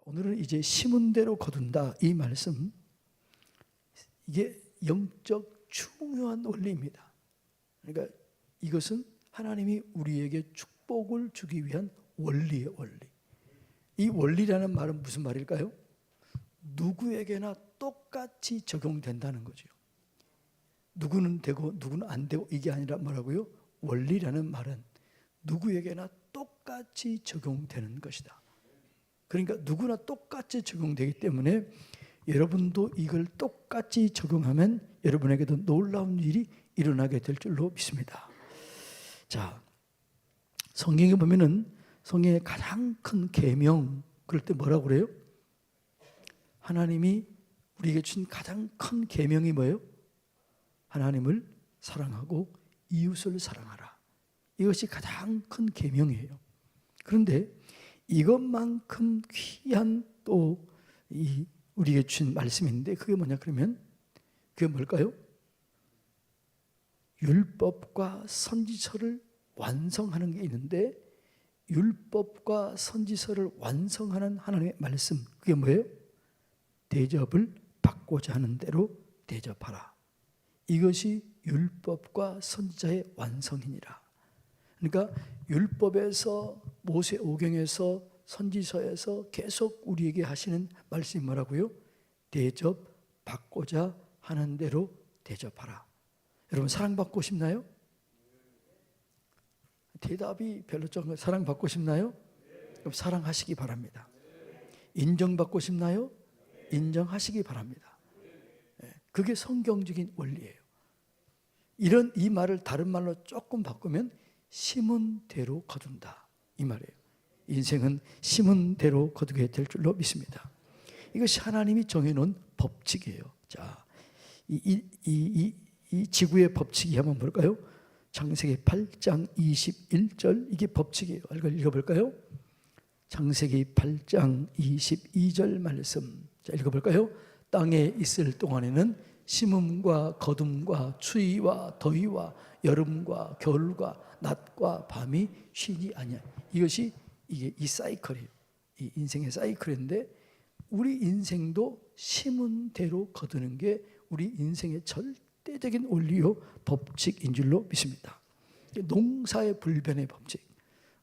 오늘은 이제 심은 대로 거둔다 이 말씀, 이게 영적 중요한 원리입니다. 그러니까 이것은 하나님이 우리에게 축복을 주기 위한 원리예요, 원리. 이 원리라는 말은 무슨 말일까요? 누구에게나 똑같이 적용된다는 거죠. 누구는 되고 누구는 안 되고 이게 아니라 뭐라고요? 원리라는 말은 누구에게나 똑같이 적용되는 것이다. 그러니까 누구나 똑같이 적용되기 때문에 여러분도 이걸 똑같이 적용하면 여러분에게도 놀라운 일이 일어나게 될 줄로 믿습니다. 자, 성경에 보면은 성경의 가장 큰 계명, 그럴 때 뭐라고 그래요? 하나님이 우리에게 주신 가장 큰 계명이 뭐예요? 하나님을 사랑하고 이웃을 사랑하라. 이것이 가장 큰 계명이에요. 그런데 이것만큼 귀한 또 우리에게 주신 말씀인데 그게 뭐냐 그러면 그게 뭘까요? 율법과 선지서를 완성하는 게 있는데 율법과 선지서를 완성하는 하나님의 말씀, 그게 뭐예요? 대접을 받고자 하는 대로 대접하라. 이것이 율법과 선지자의 완성이니라. 그러니까 율법에서 모세오경에서 선지서에서 계속 우리에게 하시는 말씀이 뭐라고요? 대접받고자 하는 대로 대접하라. 여러분 사랑받고 싶나요? 대답이 별로 좀 사랑받고 싶나요? 그럼 사랑하시기 바랍니다. 인정받고 싶나요? 인정하시기 바랍니다. 그게 성경적인 원리예요. 이 말을 다른 말로 조금 바꾸면 심은 대로 거둔다 이 말이에요. 인생은 심은 대로 거두게 될 줄로 믿습니다. 이것이 하나님이 정해놓은 법칙이에요. 자, 이 지구의 법칙이 한번 볼까요? 창세기 8장 21절, 이게 법칙이에요. 이걸 읽어볼까요? 창세기 8장 22절 말씀. 자, 읽어볼까요? 땅에 있을 동안에는 심음과 거둠과 추위와 더위와 여름과 겨울과 낮과 밤이 쉬지 아니하. 이것이 이게 이 사이클이에요. 이 인생의 사이클인데 우리 인생도 심은 대로 거두는 게 우리 인생의 절대적인 원리요 법칙인 줄로 믿습니다. 농사의 불변의 법칙.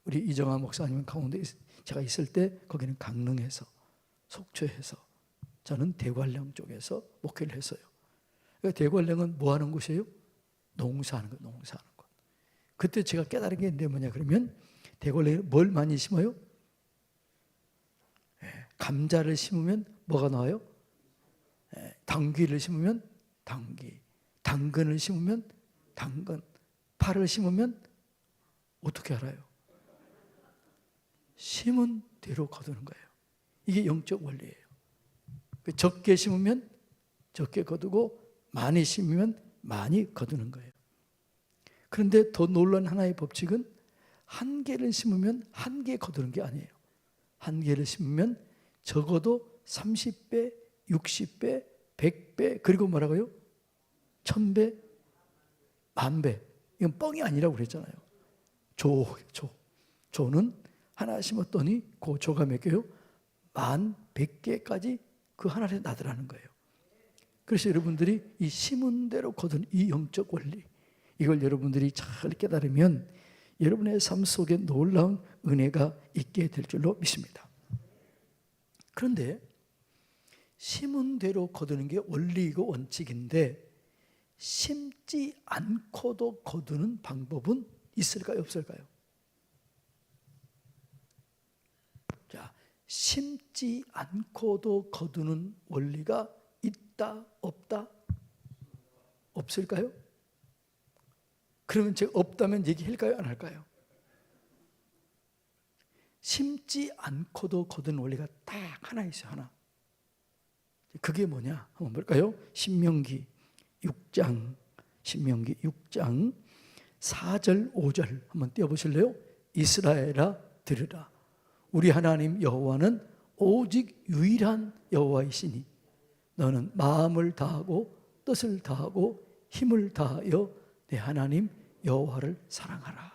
우리 이정환 목사님 가운데 제가 있을 때 거기는 강릉에서 속초에서 저는 대관령 쪽에서 목회를 했어요. 그러니까 대관령은 뭐 하는 곳이에요? 농사하는 것, 농사하는 것. 그때 제가 깨달은 게 뭐냐 그러면 대관령에 뭘 많이 심어요? 감자를 심으면 뭐가 나와요? 당귀를 심으면 당귀, 당근을 심으면 당근, 파를 심으면 어떻게 알아요? 심은 대로 거두는 거예요. 이게 영적 원리예요. 적게 심으면 적게 거두고 많이 심으면 많이 거두는 거예요. 그런데 더 놀라운 하나의 법칙은 한 개를 심으면 한 개 거두는 게 아니에요. 한 개를 심으면 적어도 30배, 60배, 100배, 그리고 뭐라고요? 1000배, 10,000배. 이건 뻥이 아니라고 그랬잖아요. 조는 하나 심었더니 그 조가 몇 개요? 11,000개까지 그 하나에 나더라는 거예요. 그래서 여러분들이 이 심은 대로 거둔 이 영적 원리, 이걸 여러분들이 잘 깨달으면 여러분의 삶 속에 놀라운 은혜가 있게 될 줄로 믿습니다. 그런데 심은 대로 거두는 게 원리이고 원칙인데 심지 않고도 거두는 방법은 있을까요? 없을까요? 자, 심지 않고도 거두는 원리가 있다, 없다? 없을까요? 그러면 제가 없다면 얘기할까요? 안 할까요? 심지 않고도 거두는 원리가 딱 하나 있어요. 하나. 그게 뭐냐? 한번 볼까요? 신명기 6장 4절 5절 한번 띄워보실래요? 이스라엘아 들으라. 우리 하나님 여호와는 오직 유일한 여호와이시니 너는 마음을 다하고 뜻을 다하고 힘을 다하여 내 하나님 여호와를 사랑하라.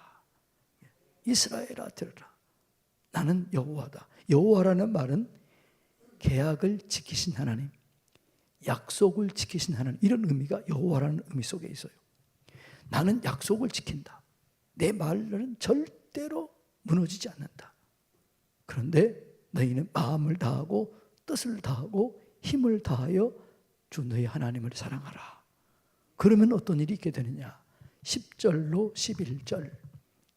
이스라엘아 들으라. 나는 여호와다. 여호와라는 말은 계약을 지키신 하나님, 약속을 지키신 하나님, 이런 의미가 여호와라는 의미 속에 있어요. 나는 약속을 지킨다. 내 말은 절대로 무너지지 않는다. 그런데 너희는 마음을 다하고 뜻을 다하고 힘을 다하여 주 너희 하나님을 사랑하라. 그러면 어떤 일이 있게 되느냐? 10절로 11절.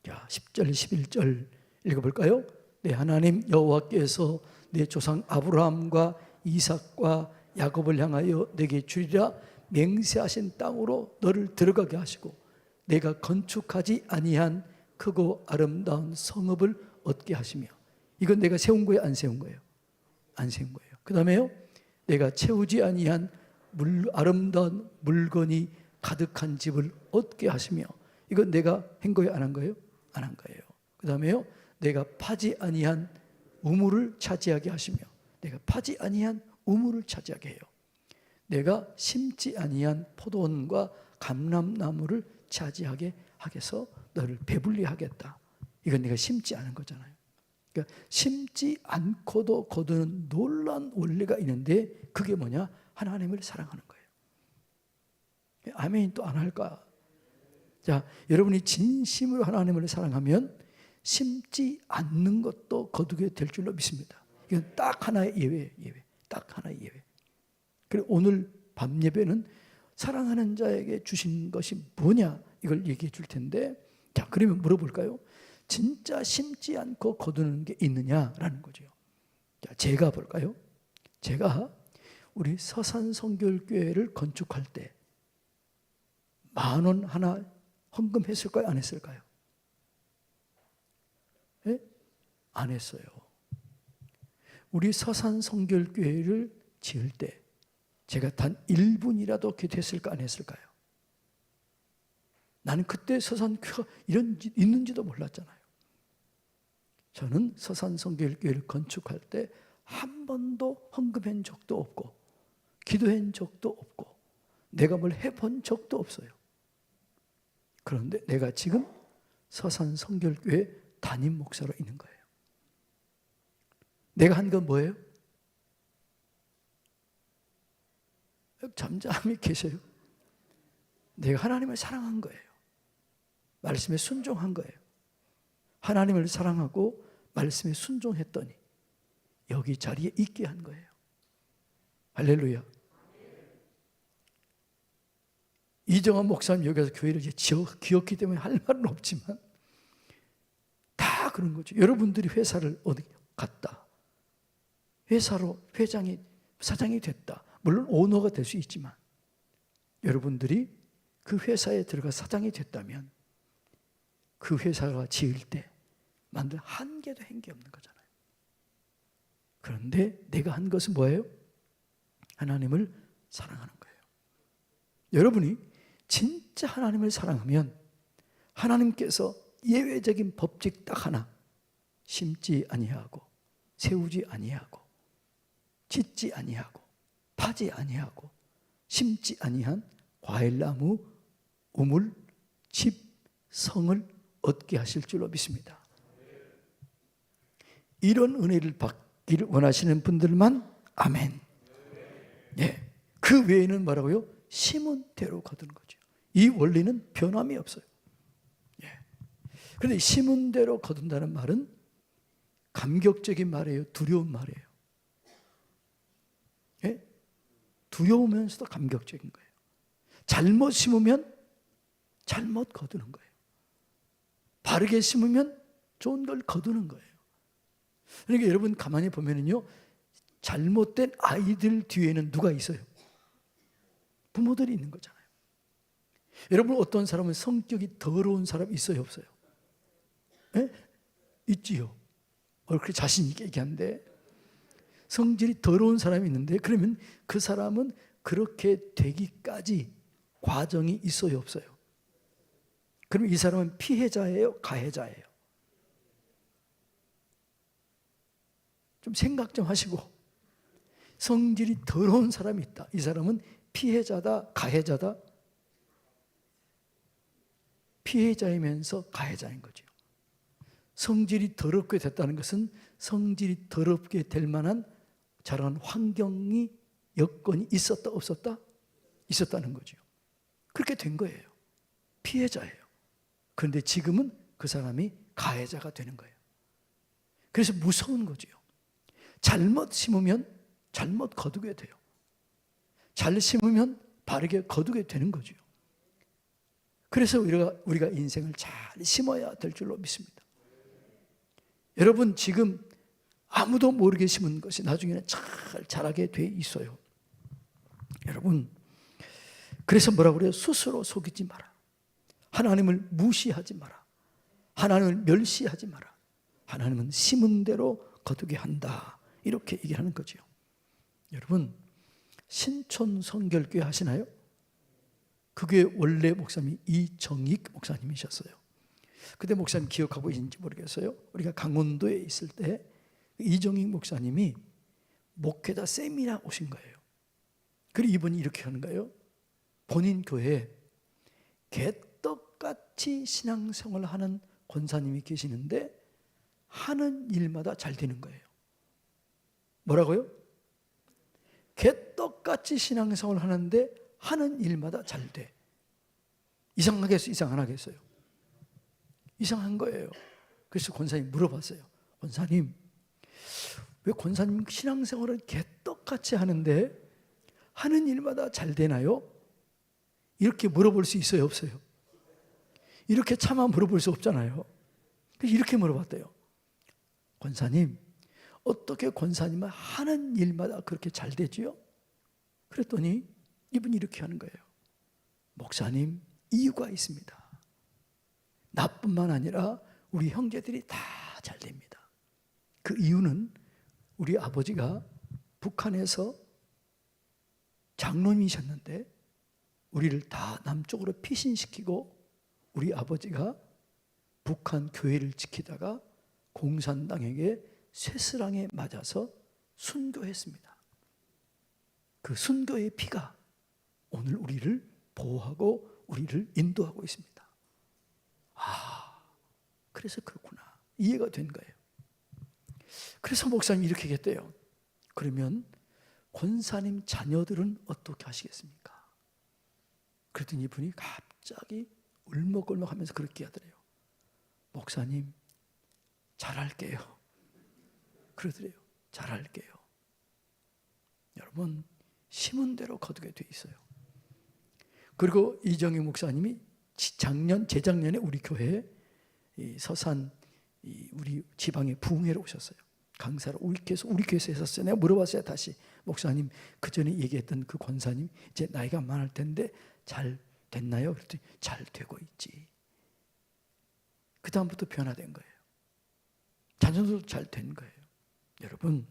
자, 10절 11절 읽어볼까요? 내 하나님 여호와께서 내 조상 아브라함과 이삭과 야곱을 향하여 내게 주리라 맹세하신 땅으로 너를 들어가게 하시고 내가 건축하지 아니한 크고 아름다운 성읍을 얻게 하시며. 이건 내가 세운 거예요, 안 세운 거예요? 안 세운 거예요. 그 다음에요, 내가 채우지 아니한 아름다운 물건이 가득한 집을 얻게 하시며. 이건 내가 한 거예요, 안 한 거예요? 안 한 거예요. 그 다음에요, 내가 파지 아니한 우물을 차지하게 하시며. 내가 파지 아니한 우물을 차지하게 해요. 내가 심지 아니한 포도원과 감람나무를 차지하게 하게서 너를 배불리 하겠다. 이건 내가 심지 않은 거잖아요. 그러니까 심지 않고도 거두는 놀라운 원리가 있는데 그게 뭐냐? 하나님을 사랑하는 거예요. 아멘 또 안 할까? 자, 여러분이 진심으로 하나님을 사랑하면 심지 않는 것도 거두게 될 줄로 믿습니다. 이건 딱 하나의 예외예요. 예외. 딱 하나의 예외. 그리고 오늘 밤 예배는 사랑하는 자에게 주신 것이 뭐냐? 이걸 얘기해 줄 텐데, 자, 그러면 물어볼까요? 진짜 심지 않고 거두는 게 있느냐라는 거죠. 자, 제가 볼까요? 제가 우리 서산성결교회를 건축할 때 10,000원 하나 헌금했을까요? 안 했을까요? 예? 안 했어요. 우리 서산성결교회를 지을 때 제가 단 1분이라도 기도했을까 안 했을까요? 나는 그때 서산교회가 이런 있는지도 몰랐잖아요. 저는 서산성결교회를 건축할 때 한 번도 헌금한 적도 없고 기도한 적도 없고 내가 뭘 해본 적도 없어요. 그런데 내가 지금 서산성결교회 담임 목사로 있는 거예요. 내가 한 건 뭐예요? 잠잠히 계세요. 내가 하나님을 사랑한 거예요. 말씀에 순종한 거예요. 하나님을 사랑하고 말씀에 순종했더니 여기 자리에 있게 한 거예요. 할렐루야. 이정환 목사님 여기서 교회를 이제 기었기 때문에 할 말은 없지만 다 그런 거죠. 여러분들이 회사를 어디 갔다. 회사로 사장이 됐다. 물론 오너가 될 수 있지만 여러분들이 그 회사에 들어가 사장이 됐다면 그 회사가 지을 때 만들 한 개도 한 게 없는 거잖아요. 그런데 내가 한 것은 뭐예요? 하나님을 사랑하는 거예요. 여러분이 진짜 하나님을 사랑하면 하나님께서 예외적인 법칙 딱 하나, 심지 아니하고 세우지 아니하고 짓지 아니하고 파지 아니하고 심지 아니한 과일나무, 우물, 집, 성을 얻게 하실 줄로 믿습니다. 이런 은혜를 받기를 원하시는 분들만 아멘. 예. 그 외에는 뭐라고요? 심은 대로 거두는 거죠. 이 원리는 변함이 없어요. 예. 그런데 심은 대로 거둔다는 말은 감격적인 말이에요? 두려운 말이에요? 예? 두려우면서도 감격적인 거예요. 잘못 심으면 잘못 거두는 거예요. 바르게 심으면 좋은 걸 거두는 거예요. 그러니까 여러분 가만히 보면은요, 잘못된 아이들 뒤에는 누가 있어요? 부모들이 있는 거잖아요. 여러분 어떤 사람은 성격이 더러운 사람 있어요, 없어요? 예? 있지요. 그렇게 자신 있게 얘기하는데 성질이 더러운 사람이 있는데 그러면 그 사람은 그렇게 되기까지 과정이 있어요, 없어요? 그럼 이 사람은 피해자예요, 가해자예요? 좀 생각 좀 하시고. 성질이 더러운 사람이 있다. 이 사람은 피해자다, 가해자다? 피해자이면서 가해자인 거죠. 성질이 더럽게 됐다는 것은 성질이 더럽게 될 만한 자라는 환경이, 여건이 있었다 없었다? 있었다는 거죠. 그렇게 된 거예요. 피해자예요. 그런데 지금은 그 사람이 가해자가 되는 거예요. 그래서 무서운 거죠. 잘못 심으면 잘못 거두게 돼요. 잘 심으면 바르게 거두게 되는 거죠. 그래서 우리가 인생을 잘 심어야 될 줄로 믿습니다. 여러분, 지금 아무도 모르게 심은 것이 나중에는 잘 자라게 돼 있어요. 여러분, 그래서 뭐라고 그래요? 스스로 속이지 마라. 하나님을 무시하지 마라. 하나님을 멸시하지 마라. 하나님은 심은 대로 거두게 한다. 이렇게 얘기하는 거죠. 여러분, 신촌 성결교회 하시나요? 그게 원래 목사님이 이정익 목사님이셨어요. 그때 목사님 기억하고 계신지 모르겠어요. 우리가 강원도에 있을 때 이정익 목사님이 목회자 세미나 오신 거예요. 그리고 이분이 이렇게 하는 거예요. 본인 교회에 개떡같이 신앙생활을 하는 권사님이 계시는데 하는 일마다 잘 되는 거예요. 뭐라고요? 개떡같이 신앙생활을 하는데 하는 일마다 잘 돼. 이상하겠어요? 이상 안 하겠어요? 이상한 거예요. 그래서 권사님 물어봤어요. 권사님, 왜 권사님 신앙생활을 개떡같이 하는데 하는 일마다 잘 되나요? 이렇게 물어볼 수 있어요? 없어요? 이렇게 차마 물어볼 수 없잖아요. 그래서 이렇게 물어봤대요. 권사님, 어떻게 권사님은 하는 일마다 그렇게 잘 되지요? 그랬더니 이분이 이렇게 하는 거예요. 목사님, 이유가 있습니다. 나뿐만 아니라 우리 형제들이 다 잘 됩니다. 그 이유는 우리 아버지가 북한에서 장로님이셨는데 우리를 다 남쪽으로 피신시키고 우리 아버지가 북한 교회를 지키다가 공산당에게 쇠스랑에 맞아서 순교했습니다. 그 순교의 피가 오늘 우리를 보호하고 우리를 인도하고 있습니다. 그래서 그렇구나. 이해가 된 거예요. 그래서 목사님이 이렇게 얘기했대요. 그러면 권사님 자녀들은 어떻게 하시겠습니까? 그랬더니 이분이 갑자기 울먹울먹 하면서 그렇게 하더래요. 목사님, 잘할게요. 그러더래요. 잘할게요. 여러분, 심은 대로 거두게 돼 있어요. 그리고 이정희 목사님이 재작년에 우리 교회에 서산 우리 지방에 부흥회로 오셨어요. 강사로 우리 교회에서 했었어요. 내가 물어봤어요. 다시 목사님, 그 전에 얘기했던 그 권사님 이제 나이가 많을 텐데 잘 됐나요? 그랬더니 잘 되고 있지. 그 다음부터 변화된 거예요. 자녀들도 잘 된 거예요. 여러분,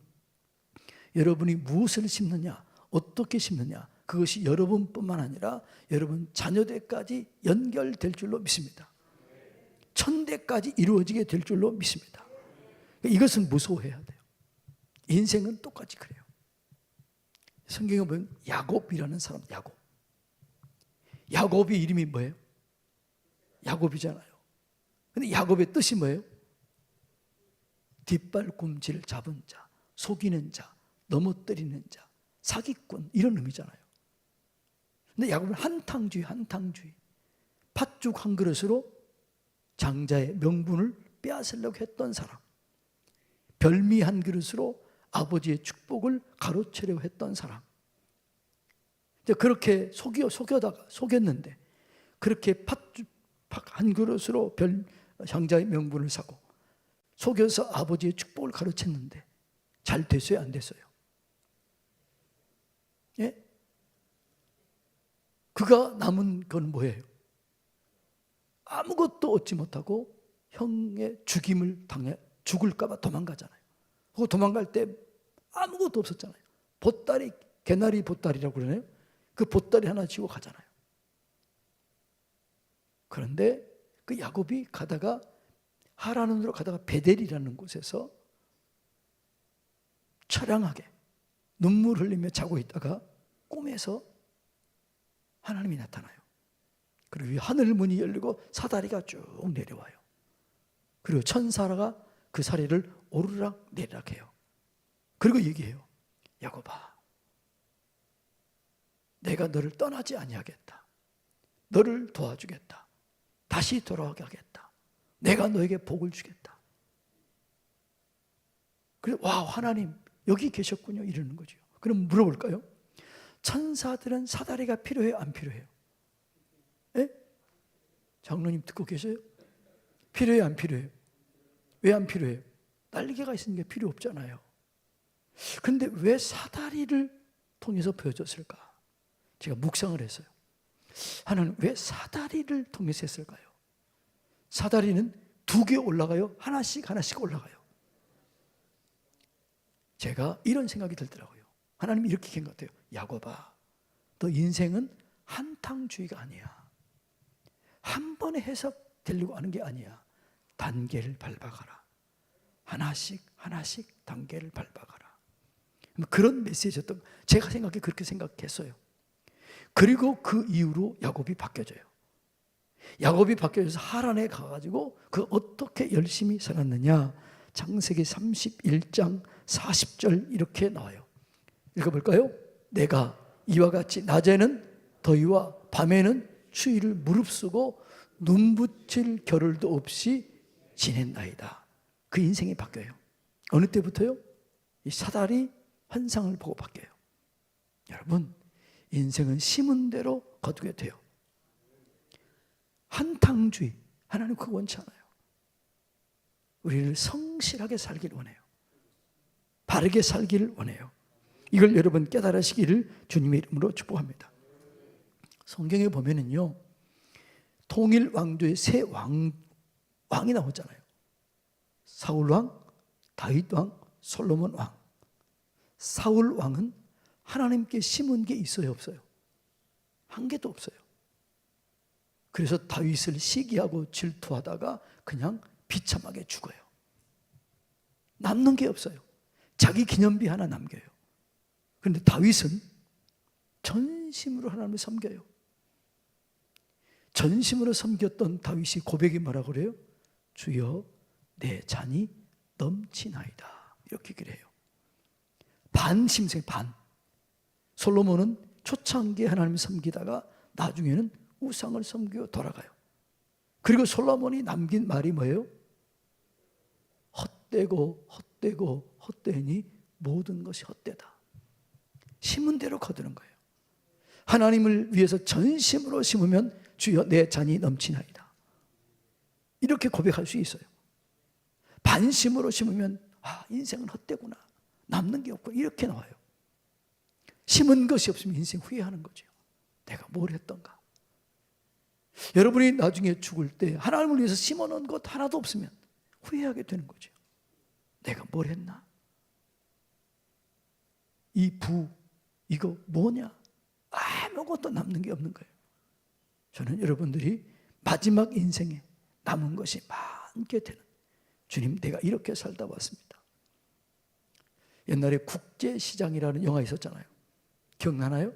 여러분이 무엇을 심느냐, 어떻게 심느냐, 그것이 여러분뿐만 아니라 여러분 자녀들까지 연결될 줄로 믿습니다. 천대까지 이루어지게 될 줄로 믿습니다. 이것은 무서워해야 돼요. 인생은 똑같이 그래요. 성경에 보면 야곱이라는 사람, 야곱이 이름이 뭐예요? 야곱이잖아요. 근데 야곱의 뜻이 뭐예요? 뒷발꿈치를 잡은 자, 속이는 자, 넘어뜨리는 자, 사기꾼, 이런 의미잖아요. 근데 야곱은 한탕주의. 팥죽 한 그릇으로 장자의 명분을 빼앗으려고 했던 사람, 별미 한 그릇으로 아버지의 축복을 가로채려고 했던 사람. 그렇게 속였는데 그렇게 팥죽 한 그릇으로 장자의 명분을 사고 속여서 아버지의 축복을 가로챘는데 잘 됐어요? 안 됐어요? 예? 그가 남은 건 뭐예요? 아무것도 얻지 못하고 형의 죽임을 당해 죽을까 봐 도망가잖아요. 그 도망갈 때 아무것도 없었잖아요. 보따리, 개나리 보따리라고 그러나요? 그 보따리 하나 쥐고 가잖아요. 그런데 그 야곱이 가다가 하란으로 가다가 베델이라는 곳에서 처량하게 눈물 흘리며 자고 있다가 꿈에서 하나님이 나타나요. 그리고 하늘 문이 열리고 사다리가 쭉 내려와요. 그리고 천사가 그 사리를 오르락 내리락 해요. 그리고 얘기해요. 야곱아, 내가 너를 떠나지 아니하겠다. 너를 도와주겠다. 다시 돌아오게 하겠다. 내가 너에게 복을 주겠다. 그래, 와, 하나님 여기 계셨군요, 이러는 거죠. 그럼 물어볼까요? 천사들은 사다리가 필요해요, 안 필요해요? 예? 장로님 듣고 계세요? 필요해요, 안 필요해요? 왜 안 필요해요? 날개가 있으니까 필요 없잖아요. 근데 왜 사다리를 통해서 보여줬을까? 제가 묵상을 했어요. 하나님 왜 사다리를 통해서 했을까요? 사다리는 2개 올라가요? 하나씩 올라가요? 제가 이런 생각이 들더라고요. 하나님이 이렇게 된 것 같아요. 야곱아, 너 인생은 한탕주의가 아니야. 한 번에 해석되려고 하는 게 아니야. 단계를 밟아가라. 하나씩 단계를 밟아가라. 그런 메시지였던, 제가 생각해 그렇게 생각했어요. 그리고 그 이후로 야곱이 바뀌어져요. 야곱이 바뀌어져서 하란에 가가지고 그 어떻게 열심히 살았느냐, 창세기 31장 40절 이렇게 나와요. 읽어볼까요? 내가 이와 같이 낮에는 더위와 밤에는 추위를 무릅쓰고 눈붙일 겨를도 없이 지낸나이다. 그 인생이 바뀌어요. 어느 때부터요? 이 사다리 환상을 보고 바뀌어요. 여러분, 인생은 심은 대로 거두게 돼요. 한탕주의, 하나님 그거 원치 않아요. 우리를 성실하게 살기를 원해요. 바르게 살기를 원해요. 이걸 여러분 깨달으시기를 주님의 이름으로 축복합니다. 성경에 보면은요, 통일 왕조의 세 왕이 나오잖아요. 사울 왕, 다윗 왕, 솔로몬 왕. 사울 왕은 하나님께 심은 게 있어요, 없어요? 한 개도 없어요. 그래서 다윗을 시기하고 질투하다가 그냥 비참하게 죽어요. 남는 게 없어요. 자기 기념비 하나 남겨요. 그런데 다윗은 전심으로 하나님을 섬겨요. 전심으로 섬겼던 다윗이 고백이 뭐라고 그래요? 주여 내 잔이 넘치나이다. 이렇게 그래요. 반심생 반. 솔로몬은 초창기에 하나님을 섬기다가 나중에는 우상을 섬기고 돌아가요. 그리고 솔로몬이 남긴 말이 뭐예요? 헛되고 헛되니 모든 것이 헛되다. 심은 대로 거두는 거예요. 하나님을 위해서 전심으로 심으면 주여 내 잔이 넘치나이다. 이렇게 고백할 수 있어요. 반심으로 심으면 인생은 헛되구나. 남는 게 없고 이렇게 나와요. 심은 것이 없으면 인생 후회하는 거죠. 내가 뭘 했던가. 여러분이 나중에 죽을 때 하나님을 위해서 심어놓은 것 하나도 없으면 후회하게 되는 거죠. 내가 뭘 했나? 이 이거 뭐냐? 아무것도 남는 게 없는 거예요. 저는 여러분들이 마지막 인생에 남은 것이 많게 되는, 주님 내가 이렇게 살다 왔습니다. 옛날에 국제시장이라는 영화 있었잖아요. 기억나나요?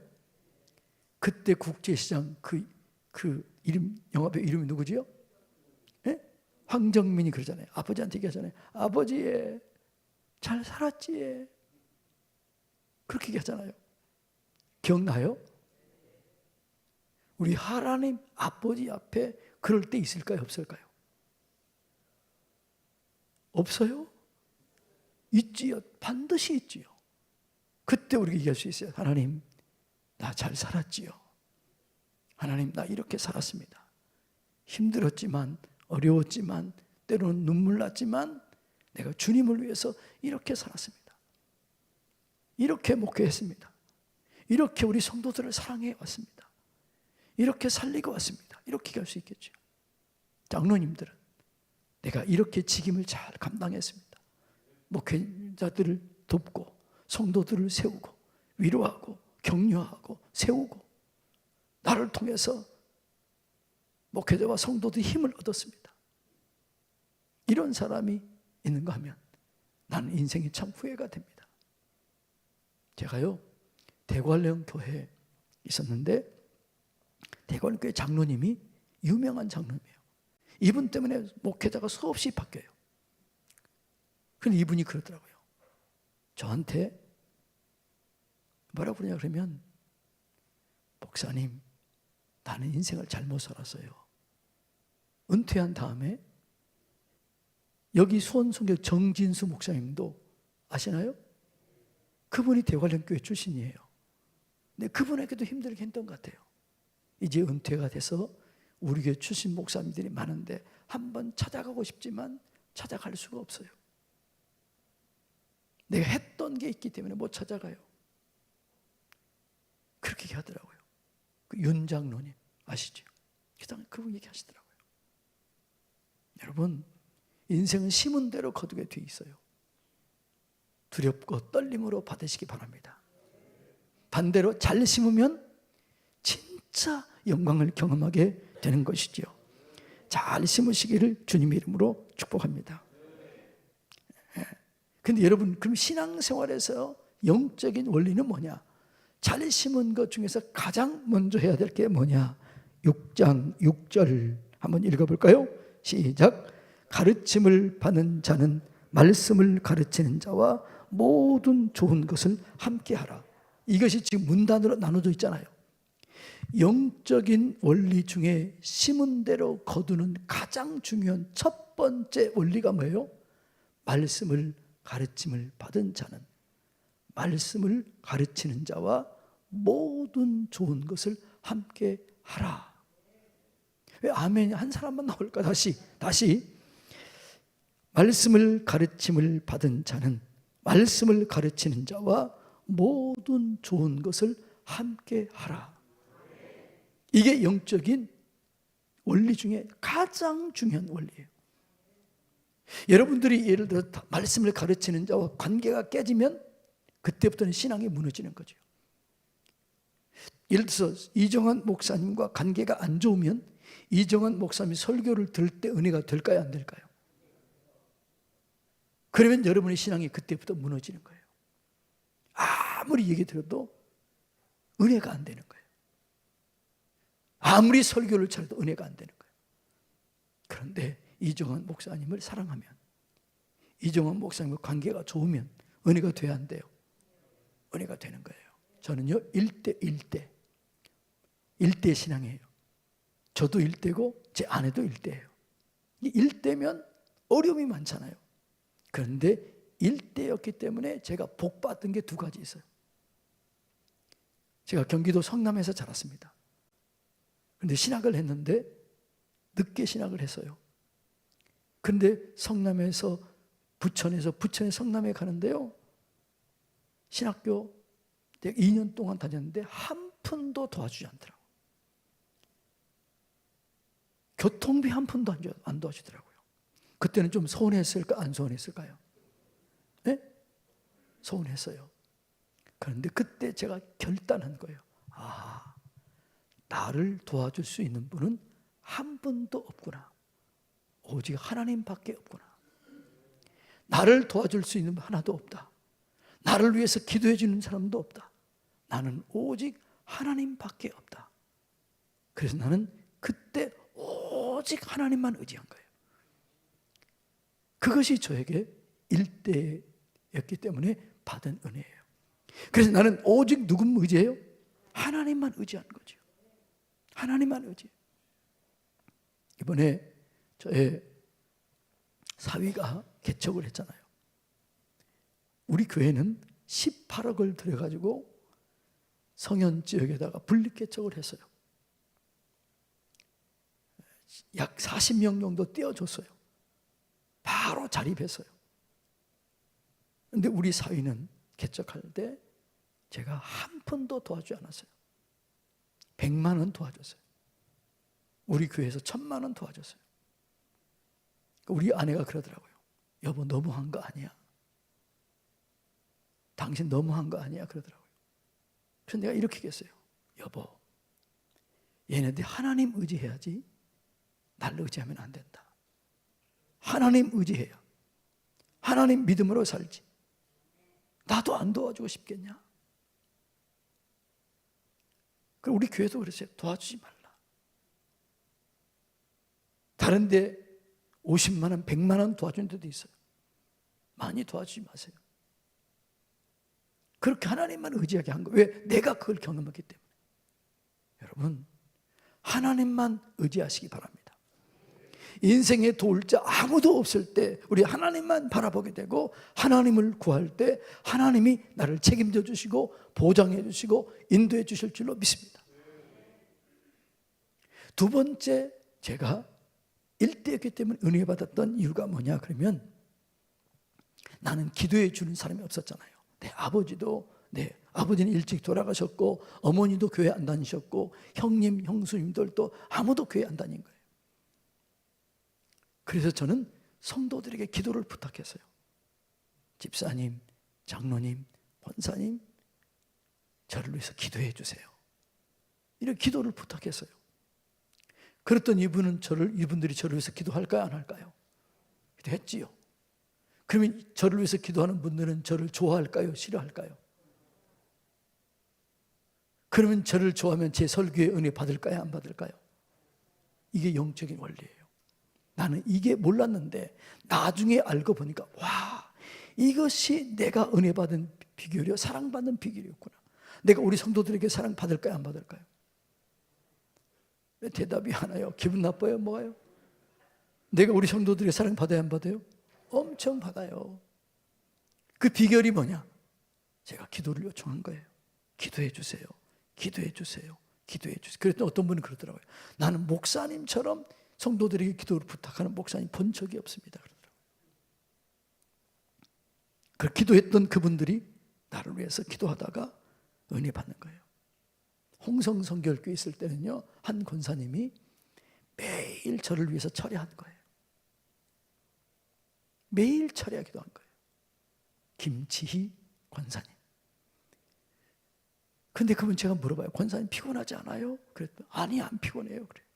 그때 국제시장 그 이름, 영화배 이름이 누구지요? 네? 황정민이 그러잖아요. 아버지한테 얘기하잖아요. 아버지 잘 살았지. 그렇게 얘기하잖아요. 기억나요? 우리 하나님 아버지 앞에 그럴 때 있을까요? 없을까요? 없어요? 있지요. 반드시 있지요. 그때 우리가 얘기할 수 있어요. 하나님 나 잘 살았지요. 하나님 나 이렇게 살았습니다. 힘들었지만 어려웠지만 때로는 눈물 났지만 내가 주님을 위해서 이렇게 살았습니다. 이렇게 목회했습니다. 이렇게 우리 성도들을 사랑해 왔습니다. 이렇게 살리고 왔습니다. 이렇게 얘기할 수 있겠죠. 장로님들은 내가 이렇게 직임을 잘 감당했습니다. 목회자들을 돕고 성도들을 세우고 위로하고 격려하고 세우고 나를 통해서 목회자와 성도들이 힘을 얻었습니다. 이런 사람이 있는가 하면 나는 인생이 참 후회가 됩니다. 제가요 대관령 교회에 있었는데 대관령 교회 장로님이 유명한 장로님이에요. 이분 때문에 목회자가 수없이 바뀌어요. 그런데 이분이 그러더라고요. 저한테 뭐라고 그러냐 그러면, 목사님, 나는 인생을 잘못 살았어요. 은퇴한 다음에 여기 수원성교 정진수 목사님도 아시나요? 그분이 대관령교회 출신이에요. 근데 그분에게도 힘들게 했던 것 같아요. 이제 은퇴가 돼서 우리 교회 출신 목사님들이 많은데 한번 찾아가고 싶지만 찾아갈 수가 없어요. 내가 했던 게 있기 때문에 못 찾아가요. 그렇게 얘기하더라고요. 그 윤 장로님 아시죠? 그분 얘기하시더라고요. 여러분, 인생은 심은 대로 거두게 돼 있어요. 두렵고 떨림으로 받으시기 바랍니다. 반대로 잘 심으면 진짜 영광을 경험하게 되는 것이죠. 잘 심으시기를 주님의 이름으로 축복합니다. 근데 여러분, 그럼 신앙생활에서 영적인 원리는 뭐냐? 잘 심은 것 중에서 가장 먼저 해야 될 게 뭐냐? 6장 6절 한번 읽어볼까요? 시작. 가르침을 받는 자는 말씀을 가르치는 자와 모든 좋은 것을 함께 하라. 이것이 지금 문단으로 나눠져 있잖아요. 영적인 원리 중에 심은 대로 거두는 가장 중요한 첫 번째 원리가 뭐예요? 말씀을 가르침을 받은 자는 말씀을 가르치는 자와 모든 좋은 것을 함께 하라. 왜 아멘이 한 사람만 나올까? 다시 말씀을 가르침을 받은 자는 말씀을 가르치는 자와 모든 좋은 것을 함께 하라. 이게 영적인 원리 중에 가장 중요한 원리예요. 여러분들이 예를 들어 말씀을 가르치는 자와 관계가 깨지면 그때부터는 신앙이 무너지는 거죠. 예를 들어서 이정환 목사님과 관계가 안 좋으면 이정환 목사님이 설교를 들을 때 은혜가 될까요, 안 될까요? 그러면 여러분의 신앙이 그때부터 무너지는 거예요. 아무리 얘기 들어도 은혜가 안 되는 거예요. 아무리 설교를 잘해도 은혜가 안 되는 거예요. 그런데 이정환 목사님을 사랑하면, 이정환 목사님과 관계가 좋으면 은혜가 돼야 안 돼요? 은혜가 되는 거예요. 저는요 1대 신앙이에요. 저도 1대고 제 아내도 1대예요. 1대면 어려움이 많잖아요. 그런데 1대였기 때문에 제가 복 받은 게 두 가지 있어요. 제가 경기도 성남에서 자랐습니다. 그런데 신학을 했는데 늦게 신학을 했어요. 그런데 성남에서 부천에 성남에 가는데요, 신학교 2년 동안 다녔는데 한 푼도 도와주지 않더라고요. 교통비 한 푼도 안 도와주더라고요. 그때는 좀 서운했을까, 안 서운했을까요? 네? 서운했어요. 그런데 그때 제가 결단한 거예요. 나를 도와줄 수 있는 분은 한 분도 없구나. 오직 하나님밖에 없구나. 나를 도와줄 수 있는 분 하나도 없다. 나를 위해서 기도해 주는 사람도 없다. 나는 오직 하나님밖에 없다. 그래서 나는 그때 오직 하나님만 의지한 거예요. 그것이 저에게 1대였기 때문에 받은 은혜예요. 그래서 나는 오직 누구 의지해요? 하나님만 의지한 거죠. 하나님만 의지. 이번에 저의 사위가 개척을 했잖아요. 우리 교회는 18억을 들여가지고 성현 지역에다가 분립개척을 했어요. 약 40명 정도 떼어줬어요. 바로 자립했어요. 그런데 우리 사위는 개척할 때 제가 한 푼도 도와주지 않았어요. 100만 원 도와줬어요. 우리 교회에서 1000만 원 도와줬어요. 우리 아내가 그러더라고요. 여보, 너무한 거 아니야? 당신 너무한 거 아니야? 그러더라고요. 그래서 내가 이렇게 얘기했어요. 여보, 얘네들 하나님 의지해야지 날 의지하면 안 된다. 하나님 의지해야 하나님 믿음으로 살지. 나도 안 도와주고 싶겠냐? 그럼 우리 교회도 그랬어요. 도와주지 말라. 다른 데 50만 원, 100만 원 도와주는 데도 있어요. 많이 도와주지 마세요. 그렇게 하나님만 의지하게 한 거예요. 왜? 내가 그걸 경험했기 때문에. 여러분, 하나님만 의지하시기 바랍니다. 인생에 도울 자 아무도 없을 때 우리 하나님만 바라보게 되고, 하나님을 구할 때 하나님이 나를 책임져 주시고 보장해 주시고 인도해 주실 줄로 믿습니다. 두 번째, 제가 일대였기 때문에 은혜 받았던 이유가 뭐냐 그러면, 나는 기도해 주는 사람이 없었잖아요. 내 아버지는 일찍 돌아가셨고, 어머니도 교회 안 다니셨고, 형님, 형수님들도 아무도 교회 안 다닌 거예요. 그래서 저는 성도들에게 기도를 부탁했어요. 집사님, 장로님, 권사님, 저를 위해서 기도해 주세요. 이렇게 기도를 부탁했어요. 그랬더니 이분들이 저를 위해서 기도할까요, 안 할까요? 기도했지요. 그러면 저를 위해서 기도하는 분들은 저를 좋아할까요, 싫어할까요? 그러면 저를 좋아하면 제 설교의 은혜 받을까요, 안 받을까요? 이게 영적인 원리예요. 나는 이게 몰랐는데 나중에 알고 보니까, 와, 이것이 내가 은혜 받은 비결이요, 사랑받는 비결이었구나. 내가 우리 성도들에게 사랑 받을까요, 안 받을까요? 대답이 하나요? 기분 나빠요, 뭐가요? 내가 우리 성도들에게 사랑 받아야 안 받아요? 엄청 받아요. 그 비결이 뭐냐? 제가 기도를 요청한 거예요. 기도해 주세요. 기도해 주세요. 기도해 주세요. 그랬더니 어떤 분은 그러더라고요. 나는 목사님처럼 성도들에게 기도를 부탁하는 목사님 본 적이 없습니다. 그러더라고요. 그 기도했던 그분들이 나를 위해서 기도하다가 은혜 받는 거예요. 홍성 성결교회 있을 때는요, 한 권사님이 매일 저를 위해서 철야한 거예요. 매일 철야기도 한 거예요. 김치희 권사님. 근데 그분 제가 물어봐요. 권사님 피곤하지 않아요? 그랬더니 아니, 안 피곤해요. 그래요.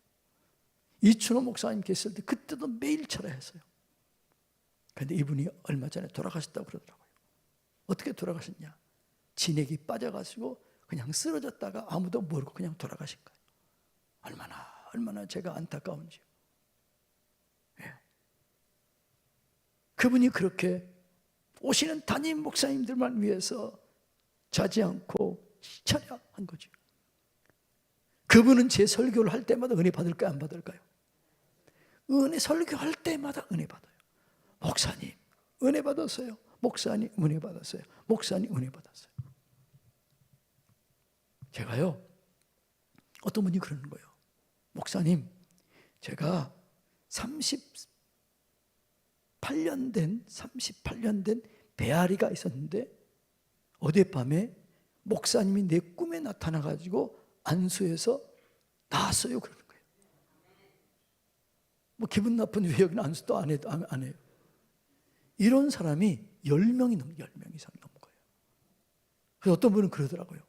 이춘호 목사님 계실 때 그때도 매일 철야했어요. 그런데 이분이 얼마 전에 돌아가셨다고 그러더라고요. 어떻게 돌아가셨냐? 진액이 빠져가지고 그냥 쓰러졌다가 아무도 모르고 그냥 돌아가신 거예요. 얼마나 제가 안타까운지요. 예. 그분이 그렇게 오시는 담임 목사님들만 위해서 자지 않고 철야한 거죠. 그분은 제 설교를 할 때마다 은혜 받을까요, 안 받을까요? 은혜 설교할 때마다 은혜 받아요. 목사님 은혜 받았어요. 목사님 은혜 받았어요. 목사님 은혜 받았어요. 제가요, 어떤 분이 그러는 거예요. 목사님, 제가 38년 된 배앓이가 있었는데 어젯밤에 목사님이 내 꿈에 나타나가지고 안수해서 나았어요. 그러는 거예요. 뭐 기분 나쁜 왜 여기는 안수도 안 해요. 이런 사람이 10명 이상 넘은 거예요. 그래서 어떤 분은 그러더라고요.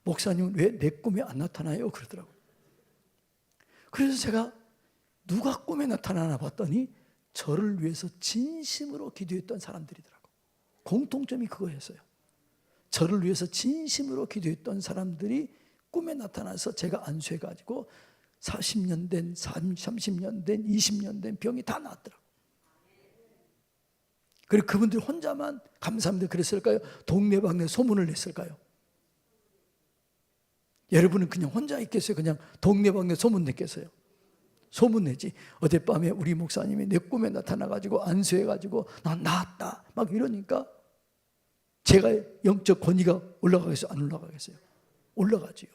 목사님은 왜 내 꿈에 안 나타나요? 그러더라고요. 그래서 제가 누가 꿈에 나타나나 봤더니 저를 위해서 진심으로 기도했던 사람들이더라고요. 공통점이 그거였어요. 저를 위해서 진심으로 기도했던 사람들이 꿈에 나타나서 제가 안수해가지고 40년 된, 30년 된, 20년 된 병이 다 나았더라고요. 그리고 그분들 혼자만 감사합니다 그랬을까요? 동네방네 소문을 냈을까요? 여러분은 그냥 혼자 있겠어요? 그냥 동네방네 소문 냈겠어요? 소문 내지. 어젯밤에 우리 목사님이 내 꿈에 나타나가지고 안수해가지고 난 나았다 막 이러니까 제가 영적 권위가 올라가겠어요? 안 올라가겠어요? 올라가지요.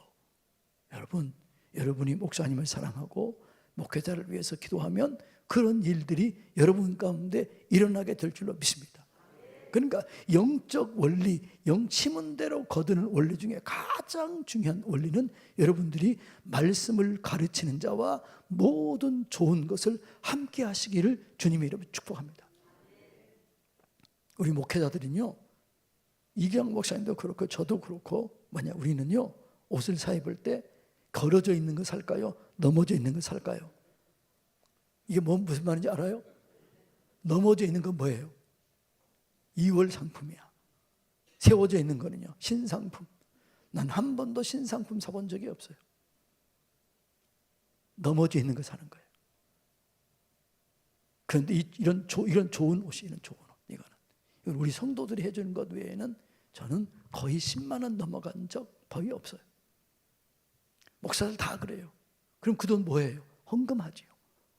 여러분이 목사님을 사랑하고 목회자를 위해서 기도하면 그런 일들이 여러분 가운데 일어나게 될 줄로 믿습니다. 그러니까 영적 원리, 영치문대로 거두는 원리 중에 가장 중요한 원리는 여러분들이 말씀을 가르치는 자와 모든 좋은 것을 함께 하시기를 주님의 이름으로 축복합니다. 우리 목회자들은요, 이경 목사님도 그렇고 저도 그렇고 우리는요, 옷을 사 입을 때 걸어져 있는 거 살까요? 넘어져 있는 거 살까요? 이게 무슨 말인지 알아요? 넘어져 있는 건 뭐예요? 2월 상품이야. 세워져 있는 거는요, 신상품. 난 한 번도 신상품 사본 적이 없어요. 넘어져 있는 거 사는 거예요. 그런데 이런 좋은 옷이, 이런 좋은 옷, 이거는 우리 성도들이 해주는 것 외에는 저는 거의 10만 원 넘어간 적 거의 없어요. 목사들 다 그래요. 그럼 그 돈 뭐예요? 헌금하지요.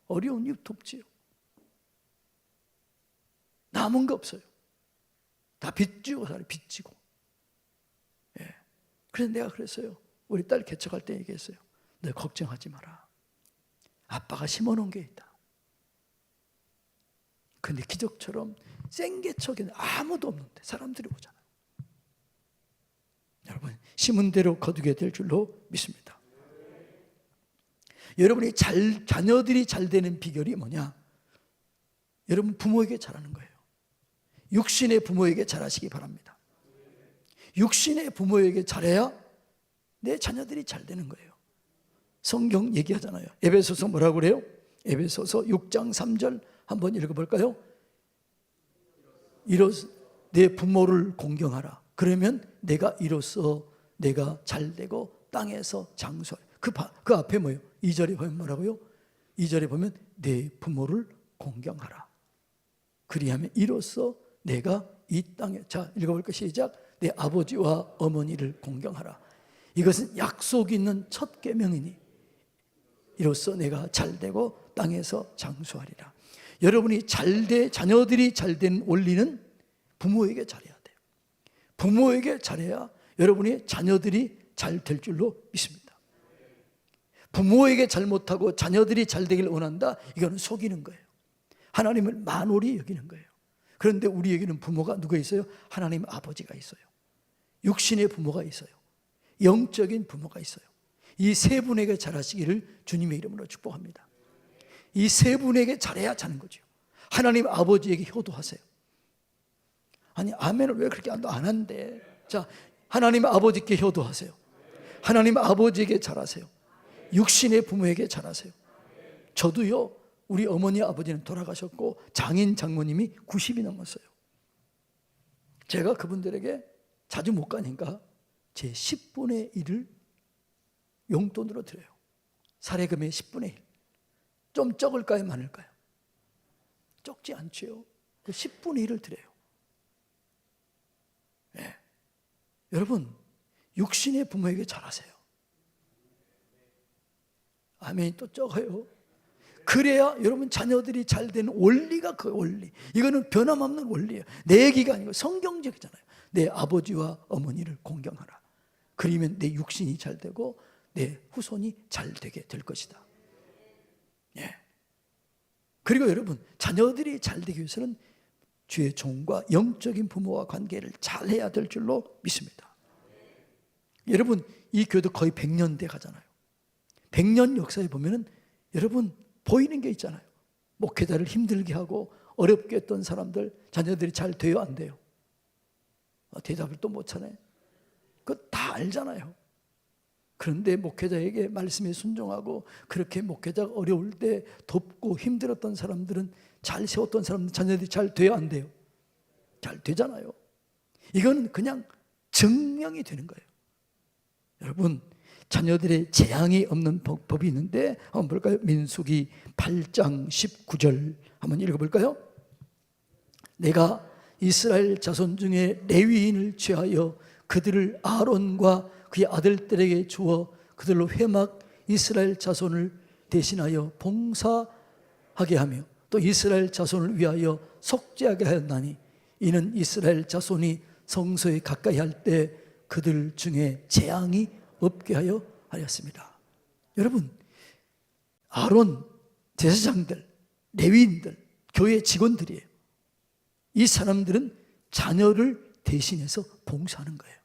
어려운 이웃 돕지요. 남은 거 없어요. 다 빚지고 살아요. 빚지고. 예. 그래서 내가 그랬어요. 우리 딸 개척할 때 얘기했어요. 너 걱정하지 마라. 아빠가 심어놓은 게 있다. 근데 기적처럼 생개척에는 아무도 없는데 사람들이 오잖아요. 여러분, 심은 대로 거두게 될 줄로 믿습니다. 여러분이 자녀들이 잘 되는 비결이 뭐냐? 여러분 부모에게 잘하는 거예요. 육신의 부모에게 잘하시기 바랍니다. 육신의 부모에게 잘해야 내 자녀들이 잘 되는 거예요. 성경 얘기하잖아요. 에베소서 뭐라고 그래요? 에베소서 6장 3절 한번 읽어볼까요? 이로써 내 부모를 공경하라. 그러면 내가 이로써 내가 잘되고 땅에서 장수하라. 그 앞에 뭐예요? 2절에 보면 뭐라고요? 2절에 보면 내 부모를 공경하라. 그리하면 이로써 내가 이 땅에, 자 읽어볼까? 시작. 내 아버지와 어머니를 공경하라. 이것은 약속 있는 첫 계명이니 이로써 내가 잘되고 땅에서 장수하리라. 여러분이 자녀들이 잘된 원리는 부모에게 잘해야 돼요. 부모에게 잘해야 여러분이 자녀들이 잘 될 줄로 믿습니다. 부모에게 잘못하고 자녀들이 잘 되길 원한다? 이거는 속이는 거예요. 하나님을 만홀히 여기는 거예요. 그런데 우리에게는 부모가 누가 있어요? 하나님 아버지가 있어요. 육신의 부모가 있어요. 영적인 부모가 있어요. 이 세 분에게 잘하시기를 주님의 이름으로 축복합니다. 이 세 분에게 잘해야 자는 거죠. 하나님 아버지에게 효도하세요. 아니 아멘을 왜 그렇게 안 한대? 자, 하나님 아버지께 효도하세요. 하나님 아버지에게 잘하세요. 육신의 부모에게 잘하세요. 저도요, 우리 어머니 아버지는 돌아가셨고 장인 장모님이 90이 넘었어요. 제가 그분들에게 자주 못 가니까 제 10분의 1을 용돈으로 드려요. 사례금의 10분의 1. 좀 적을까요? 많을까요? 적지 않죠. 그 10분의 1을 드려요. 네. 여러분, 육신의 부모에게 잘하세요. 아멘이 또 적어요. 그래야 여러분 자녀들이 잘 되는 원리가 그 원리. 이거는 변함없는 원리예요. 내 얘기가 아니고 성경적이잖아요. 내 아버지와 어머니를 공경하라. 그러면 내 육신이 잘 되고 내 후손이 잘 되게 될 것이다. 예. 그리고 여러분, 자녀들이 잘 되기 위해서는 주의 종과 영적인 부모와 관계를 잘 해야 될 줄로 믿습니다. 여러분, 이 교회도 거의 100년 돼 가잖아요. 100년 역사에 보면은 여러분 보이는 게 있잖아요. 목회자를 힘들게 하고 어렵게 했던 사람들 자녀들이 잘 돼요, 안 돼요? 대답을 또 못 하네. 그거 다 알잖아요. 그런데 목회자에게 말씀에 순종하고 그렇게 목회자가 어려울 때 돕고 힘들었던 사람들은, 잘 세웠던 사람들 자녀들이 잘 돼요, 안 돼요? 잘 되잖아요. 이건 그냥 증명이 되는 거예요. 여러분, 자녀들의 재앙이 없는 법이 있는데 한번 볼까요? 민수기 8장 19절 한번 읽어볼까요? 내가 이스라엘 자손 중에 레위인을 취하여 그들을 아론과 그의 아들들에게 주어 그들로 회막 이스라엘 자손을 대신하여 봉사하게 하며 또 이스라엘 자손을 위하여 속죄하게 하였나니 이는 이스라엘 자손이 성소에 가까이 할 때 그들 중에 재앙이 없게 하였습니다. 여러분, 아론, 제사장들, 레위인들, 교회 직원들이에요. 이 사람들은 자녀를 대신해서 봉사하는 거예요.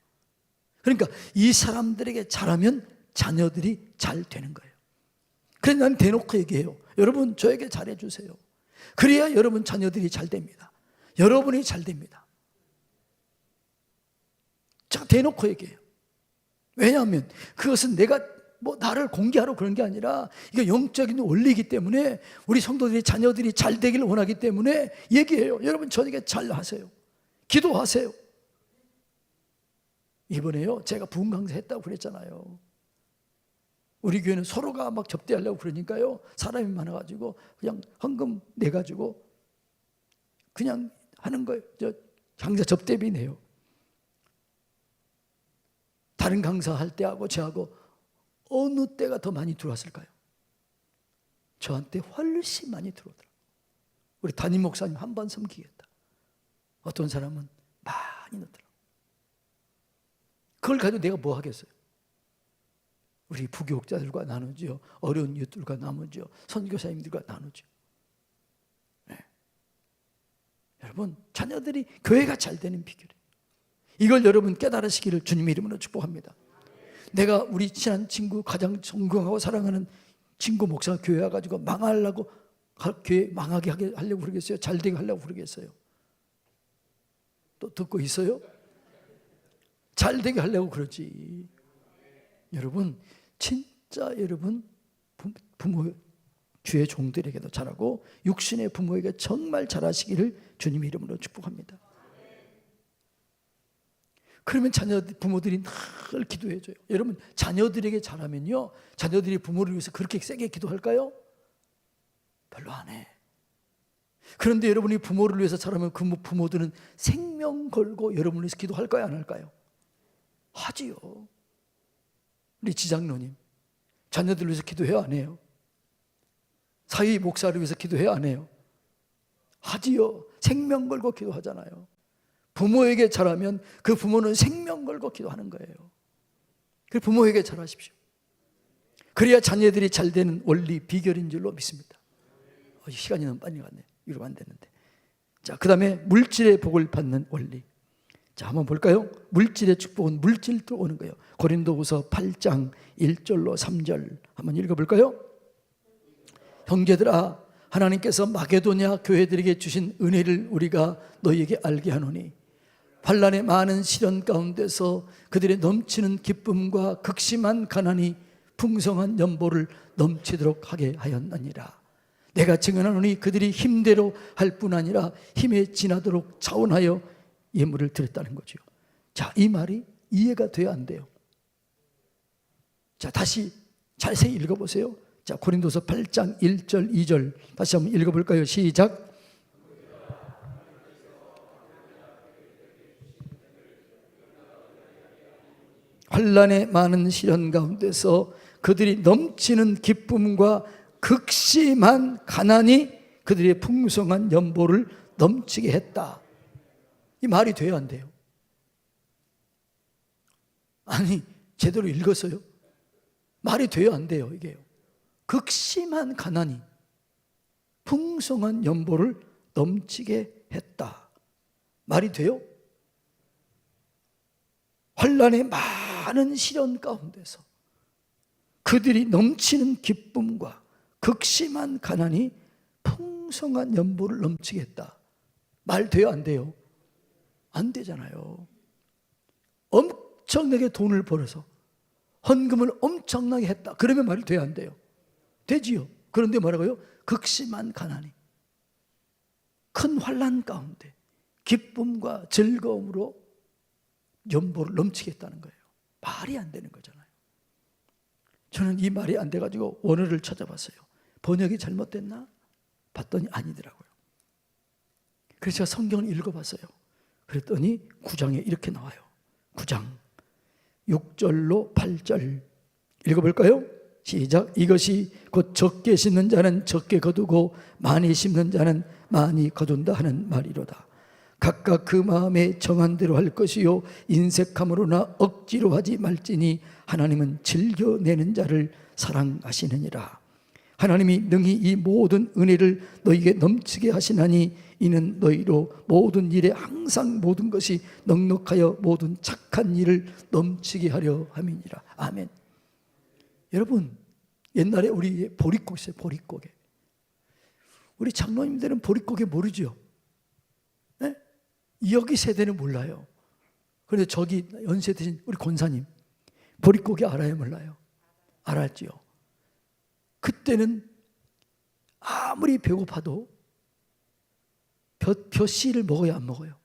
그러니까 이 사람들에게 잘하면 자녀들이 잘 되는 거예요. 그래서 난 대놓고 얘기해요. 여러분, 저에게 잘해주세요. 그래야 여러분 자녀들이 잘 됩니다. 여러분이 잘 됩니다. 자, 대놓고 얘기해요. 왜냐하면 그것은 내가 나를 공개하러 그런 게 아니라 이게 영적인 원리이기 때문에 우리 성도들이 자녀들이 잘 되기를 원하기 때문에 얘기해요. 여러분 저에게 잘 하세요. 기도하세요. 이번에요, 제가 부흥 강사 했다고 그랬잖아요. 우리 교회는 서로가 막 접대하려고 그러니까요, 사람이 많아가지고 그냥 헌금 내가지고 그냥 하는 거예요. 저 강사 접대비 내요. 다른 강사할 때하고 저하고 어느 때가 더 많이 들어왔을까요? 저한테 훨씬 많이 들어오더라고요. 우리 담임 목사님 한 번 섬기겠다. 어떤 사람은 많이 넣더라고요. 그걸 가지고 내가 뭐 하겠어요? 우리 부교육자들과 나누죠. 어려운 이웃들과 나누죠. 선교사님들과 나누죠. 네. 여러분, 자녀들이 교회가 잘 되는 비결이에요. 이걸 여러분 깨달으시기를 주님의 이름으로 축복합니다. 내가 우리 친한 친구, 가장 존경하고 사랑하는 친구 목사가 교회 와가지고 망하려고, 교회 망하게 하려고 그러겠어요? 잘 되게 하려고 그러겠어요? 또 듣고 있어요? 잘 되게 하려고 그러지. 여러분, 진짜 여러분 부모, 주의 종들에게도 잘하고 육신의 부모에게 정말 잘하시기를 주님의 이름으로 축복합니다. 그러면 부모들이 늘 기도해줘요. 여러분, 자녀들에게 잘하면요, 자녀들이 부모를 위해서 그렇게 세게 기도할까요? 별로 안 해. 그런데 여러분이 부모를 위해서 잘하면 그 부모들은 생명 걸고 여러분을 위해서 기도할까요, 안 할까요? 하지요. 우리 지장로님, 자녀들을 위해서 기도해요, 안 해요? 사위 목사를 위해서 기도해요, 안 해요? 하지요. 생명 걸고 기도하잖아요. 부모에게 잘하면 그 부모는 생명 걸고 기도하는 거예요. 그 부모에게 잘하십시오. 그래야 자녀들이 잘 되는 원리, 비결인 줄로 믿습니다. 시간이 너무 빨리 갔네. 이러면 안 되는데. 자, 그 다음에 물질의 복을 받는 원리. 자, 한번 볼까요? 물질의 축복은 물질도 오는 거예요. 고린도후서 8장 1절로 3절 한번 읽어볼까요? 형제들아, 하나님께서 마게도냐 교회들에게 주신 은혜를 우리가 너희에게 알게 하노니 환난의 많은 시련 가운데서 그들의 넘치는 기쁨과 극심한 가난이 풍성한 연보를 넘치도록 하게 하였느니라. 내가 증언하노니 그들이 힘대로 할 뿐 아니라 힘에 지나도록 자원하여 예물을 드렸다는 거죠. 자, 이 말이 이해가 돼야 안 돼요? 자, 다시 자세히 읽어보세요. 자, 고린도서 8장 1절 2절 다시 한번 읽어볼까요? 시작. 환난의 많은 시련 가운데서 그들이 넘치는 기쁨과 극심한 가난이 그들의 풍성한 연보를 넘치게 했다. 이 말이 돼야 안 돼요? 아니, 제대로 읽었어요? 말이 돼야 안 돼요, 이게요. 극심한 가난이 풍성한 연보를 넘치게 했다. 말이 돼요? 환난의 많은 시련 가운데서 그들이 넘치는 기쁨과 극심한 가난이 풍성한 연보를 넘치게 했다. 말 돼요, 안 돼요? 안 되잖아요. 엄청나게 돈을 벌어서 헌금을 엄청나게 했다. 그러면 말이 돼요, 안 돼요? 되지요. 그런데 뭐라고요? 극심한 가난이 큰 환난 가운데 기쁨과 즐거움으로 연보를 넘치게 했다는 거예요. 말이 안 되는 거잖아요. 저는 이 말이 안 돼가지고 원어를 찾아봤어요. 번역이 잘못됐나? 봤더니 아니더라고요. 그래서 제가 성경을 읽어봤어요. 그랬더니 9장에 이렇게 나와요. 9장 6절로 8절 읽어볼까요? 시작. 이것이 곧 적게 심는 자는 적게 거두고 많이 심는 자는 많이 거둔다 하는 말이로다. 각각 그 마음에 정한 대로 할 것이요 인색함으로나 억지로 하지 말지니 하나님은 즐겨내는 자를 사랑하시느니라. 하나님이 능히 이 모든 은혜를 너희에게 넘치게 하시나니 이는 너희로 모든 일에 항상 모든 것이 넉넉하여 모든 착한 일을 넘치게 하려 함이니라. 아멘. 여러분, 옛날에 우리 보릿고개 있어요. 보릿고개. 우리 장로님들은 보릿고개 모르죠? 네? 여기 세대는 몰라요. 그런데 저기 연세 드신 우리 권사님 보릿고개 알아요, 몰라요? 알았지요. 그때는 아무리 배고파도 벼씨를 먹어야 안 먹어요?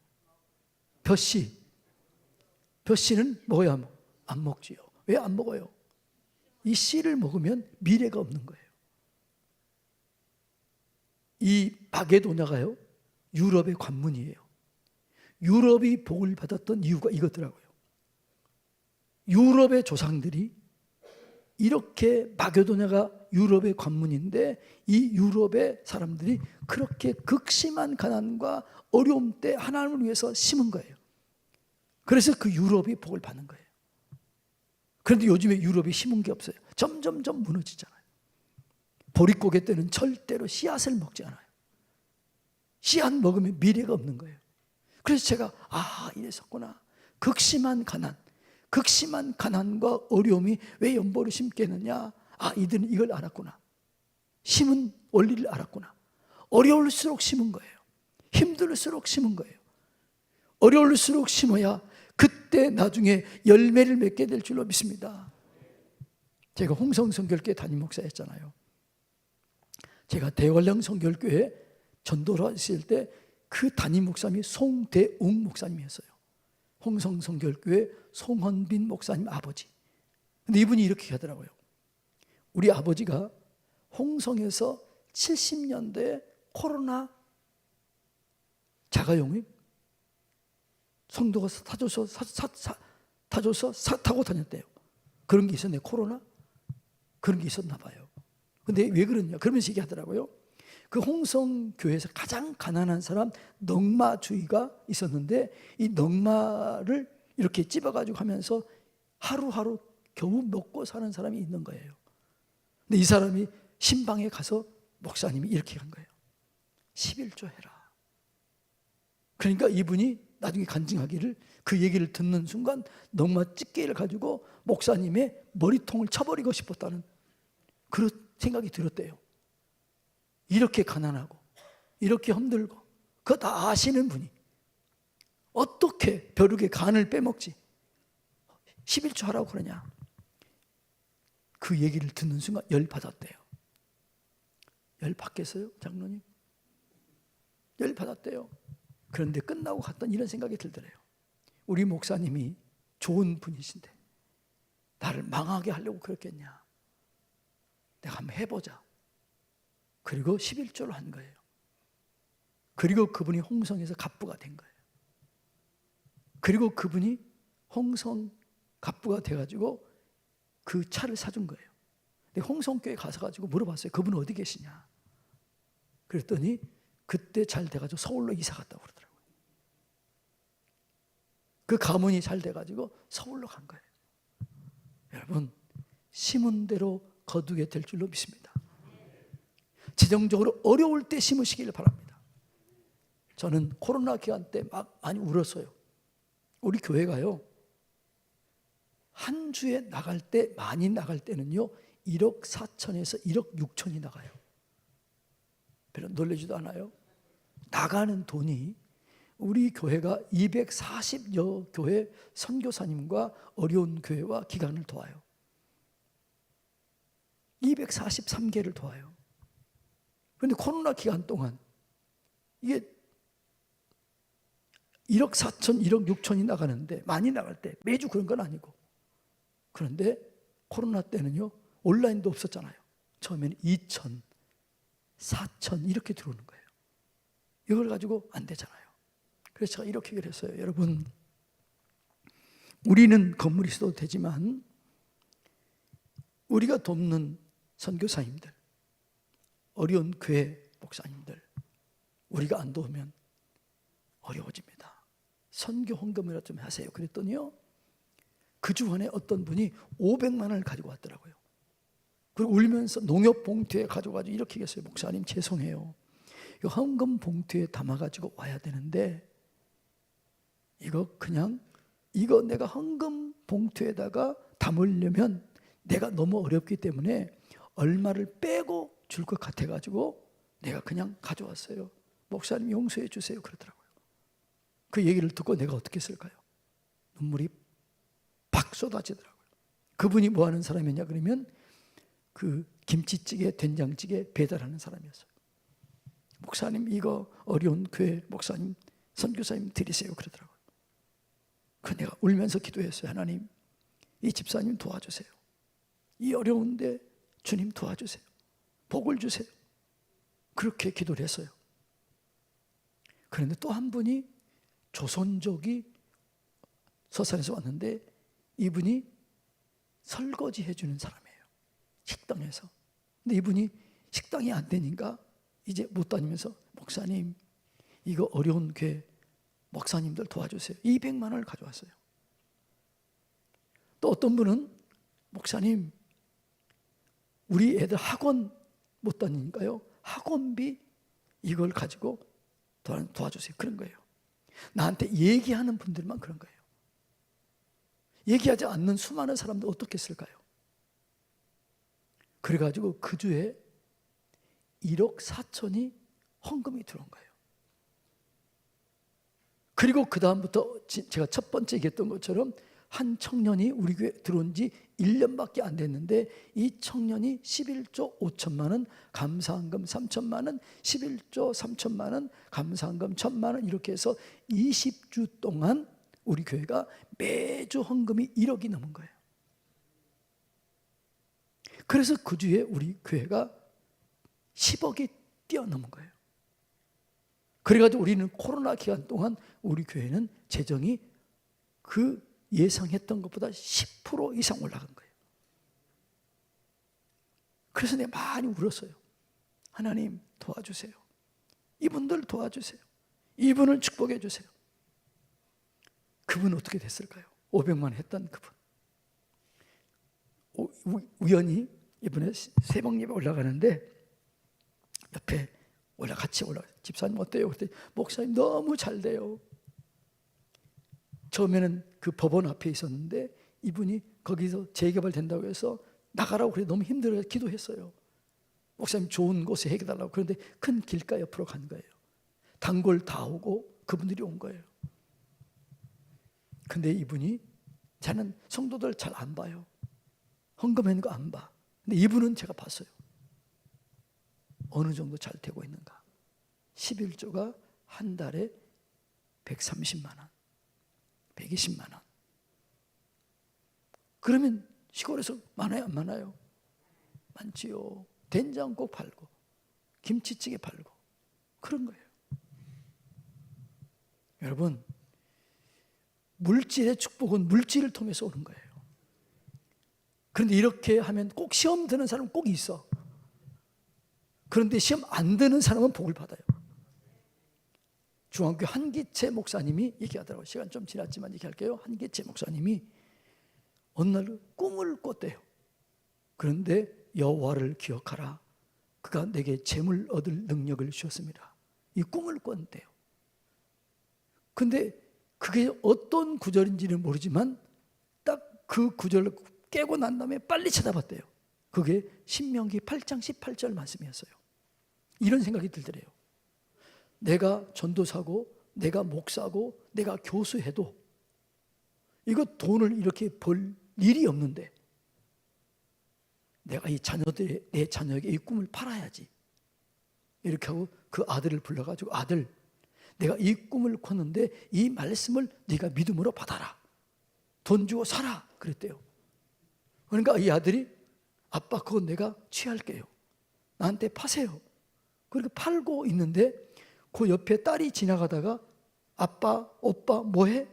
벼씨는 먹어야 안 먹지요. 왜 안 먹어요? 이 씨를 먹으면 미래가 없는 거예요. 이 마게도냐가요, 유럽의 관문이에요. 유럽이 복을 받았던 이유가 이거더라고요. 유럽의 조상들이 이렇게 마게도냐가 유럽의 관문인데 이 유럽의 사람들이 그렇게 극심한 가난과 어려움 때 하나님을 위해서 심은 거예요. 그래서 그 유럽이 복을 받는 거예요. 그런데 요즘에 유럽이 심은 게 없어요. 점점점 무너지잖아요. 보릿고개 때는 절대로 씨앗을 먹지 않아요. 씨앗 먹으면 미래가 없는 거예요. 그래서 제가 이랬었구나. 극심한 가난과 어려움이 왜 연보를 심게 했느냐. 이들은 이걸 알았구나. 심은 원리를 알았구나. 어려울수록 심은 거예요. 힘들수록 심은 거예요. 어려울수록 심어야 그때 나중에 열매를 맺게 될 줄로 믿습니다. 제가 홍성성결교회 담임 목사였잖아요. 제가 대관령 성결교회 전도를 했을 때 그 담임 목사님이 송대웅 목사님이었어요. 홍성성결교회 송헌빈 목사님 아버지. 근데 이분이 이렇게 하더라고요. 우리 아버지가 홍성에서 70년대에 코로나 자가용이 성도가 타줘서 타고 다녔대요. 그런 게 있었네. 코로나? 그런 게 있었나 봐요. 근데 왜 그러냐? 그러면서 얘기하더라고요. 그 홍성교회에서 가장 가난한 사람 넝마주의가 있었는데 이 넝마를 이렇게 찝어가지고 하면서 하루하루 겨우 먹고 사는 사람이 있는 거예요. 근데 이 사람이 신방에 가서 목사님이 이렇게 한 거예요. 11조 해라. 그러니까 이분이 나중에 간증하기를 그 얘기를 듣는 순간 넝마 집게를 가지고 목사님의 머리통을 쳐버리고 싶었다는 그런 생각이 들었대요. 이렇게 가난하고 이렇게 힘들고 그거 다 아시는 분이 어떻게 벼룩의 간을 빼먹지 11조 하라고 그러냐. 그 얘기를 듣는 순간 열받았대요. 열받겠어요? 장로님? 열받았대요. 그런데 끝나고 갔던 이런 생각이 들더래요. 우리 목사님이 좋은 분이신데 나를 망하게 하려고 그랬겠냐. 내가 한번 해보자. 그리고 11조를 한 거예요. 그리고 그분이 홍성에서 갑부가 된 거예요. 그리고 그분이 홍성 갑부가 돼가지고 그 차를 사준 거예요. 근데 홍성교회 가서가지고 물어봤어요. 그분 어디 계시냐. 그랬더니 그때 잘 돼가지고 서울로 이사 갔다고 그러더라고요. 그 가문이 잘 돼가지고 서울로 간 거예요. 여러분, 심은 대로 거두게 될 줄로 믿습니다. 재정적으로 어려울 때 심으시기를 바랍니다. 저는 코로나 기간 때 막 많이 울었어요. 우리 교회가요, 한 주에 나갈 때, 많이 나갈 때는요 1억 4천에서 1억 6천이 나가요. 별로 놀라지도 않아요. 나가는 돈이 우리 교회가 240여 교회 선교사님과 어려운 교회와 기관을 도와요. 243개를 도와요. 그런데 코로나 기간 동안 이게 1억 4천, 1억 6천이 나가는데 많이 나갈 때 매주 그런 건 아니고 그런데 코로나 때는요 온라인도 없었잖아요. 처음에는 2천, 4천 이렇게 들어오는 거예요. 이걸 가지고 안 되잖아요. 그래서 제가 이렇게 그랬어요. 여러분, 우리는 건물이 있어도 되지만 우리가 돕는 선교사님들, 어려운 교회 목사님들 우리가 안 도우면 어려워집니다. 선교 헌금이라도 좀 하세요. 그랬더니요 그 주간에 어떤 분이 500만 원을 가지고 왔더라고요. 그리고 울면서 농협 봉투에 가져가지고 이렇게 얘기했어요. 목사님 죄송해요. 이 헌금 봉투에 담아가지고 와야 되는데 이거 내가 헌금 봉투에다가 담으려면 내가 너무 어렵기 때문에 얼마를 빼고 줄 것 같아가지고 내가 그냥 가져왔어요. 목사님 용서해 주세요. 그러더라고요. 그 얘기를 듣고 내가 어떻게 했을까요? 눈물이 팍 쏟아지더라고요. 그분이 뭐 하는 사람이냐 그러면 그 김치찌개, 된장찌개 배달하는 사람이었어요. 목사님 이거 어려운 교회 목사님, 선교사님 드리세요. 그러더라고요. 그 내가 울면서 기도했어요. 하나님, 이 집사님 도와주세요. 이 어려운데 주님 도와주세요. 복을 주세요. 그렇게 기도를 했어요. 그런데 또 한 분이 조선족이 서산에서 왔는데 이분이 설거지 해주는 사람이에요. 식당에서. 근데 이분이 식당이 안 되니까 이제 못 다니면서 목사님 이거 어려운 교회 목사님들 도와주세요. 200만 원을 가져왔어요. 또 어떤 분은 목사님 우리 애들 학원 못 다니니까요. 학원비 이걸 가지고 도와주세요. 그런 거예요. 나한테 얘기하는 분들만 그런 거예요. 얘기하지 않는 수많은 사람들 어떻게 했을까요? 그래가지고 그 주에 1억 4천이 헌금이 들어온 거예요. 그리고 그 다음부터 제가 첫 번째 얘기했던 것처럼 한 청년이 우리 교회 들어온 지 1년밖에 안 됐는데 이 청년이 11조 5천만 원, 감사헌금 3천만 원, 11조 3천만 원, 감사헌금 1천만 원 이렇게 해서 20주 동안 우리 교회가 매주 헌금이 1억이 넘은 거예요. 그래서 그 주에 우리 교회가 10억이 뛰어넘은 거예요. 그래가지고 우리는 코로나 기간 동안 우리 교회는 재정이 그 예상했던 것보다 10% 이상 올라간 거예요. 그래서 내가 많이 울었어요. 하나님 도와주세요. 이분들 도와주세요. 이분을 축복해 주세요. 그분 어떻게 됐을까요? 500만 했던 그분. 우연히 이번에 새벽 예배 올라가는데 옆에 같이 올라가요. 집사님 어때요? 그랬더니 목사님 너무 잘 돼요. 처음에는 그 법원 앞에 있었는데 이분이 거기서 재개발 된다고 해서 나가라고 그래 너무 힘들어서 기도했어요. 목사님 좋은 곳에 해달라고. 그런데 큰 길가 옆으로 간 거예요. 단골 다 오고 그분들이 온 거예요. 근데 이분이 저는 성도들 잘 안 봐요. 헌금하는 거 안 봐. 근데 이분은 제가 봤어요. 어느 정도 잘 되고 있는가. 11조가 한 달에 130만 원, 120만 원. 그러면 시골에서 많아요, 안 많아요? 많지요. 된장국 팔고 김치찌개 팔고 그런 거예요. 여러분, 물질의 축복은 물질을 통해서 오는 거예요. 그런데 이렇게 하면 꼭 시험 드는 사람은 꼭 있어. 그런데 시험 안 드는 사람은 복을 받아요. 중앙교 한기채 목사님이 얘기하더라고요. 시간 좀 지났지만 얘기할게요. 한기채 목사님이 어느 날 꿈을 꿨대요. 그런데 여호와를 기억하라. 그가 내게 재물 얻을 능력을 주었습니다. 이 꿈을 꿨대요. 근데 그게 어떤 구절인지는 모르지만 딱 그 구절을 깨고 난 다음에 빨리 찾아봤대요. 그게 신명기 8장 18절 말씀이었어요. 이런 생각이 들더래요. 내가 전도사고 내가 목사고 내가 교수해도 이거 돈을 이렇게 벌 일이 없는데 내가 내 자녀에게 이 꿈을 팔아야지. 이렇게 하고 그 아들을 불러가지고 아들, 내가 이 꿈을 꿨는데 이 말씀을 네가 믿음으로 받아라. 돈 주고 사라. 그랬대요. 그러니까 이 아들이 아빠 그건 내가 취할게요. 나한테 파세요. 그렇게 팔고 있는데 그 옆에 딸이 지나가다가 아빠, 오빠 뭐해?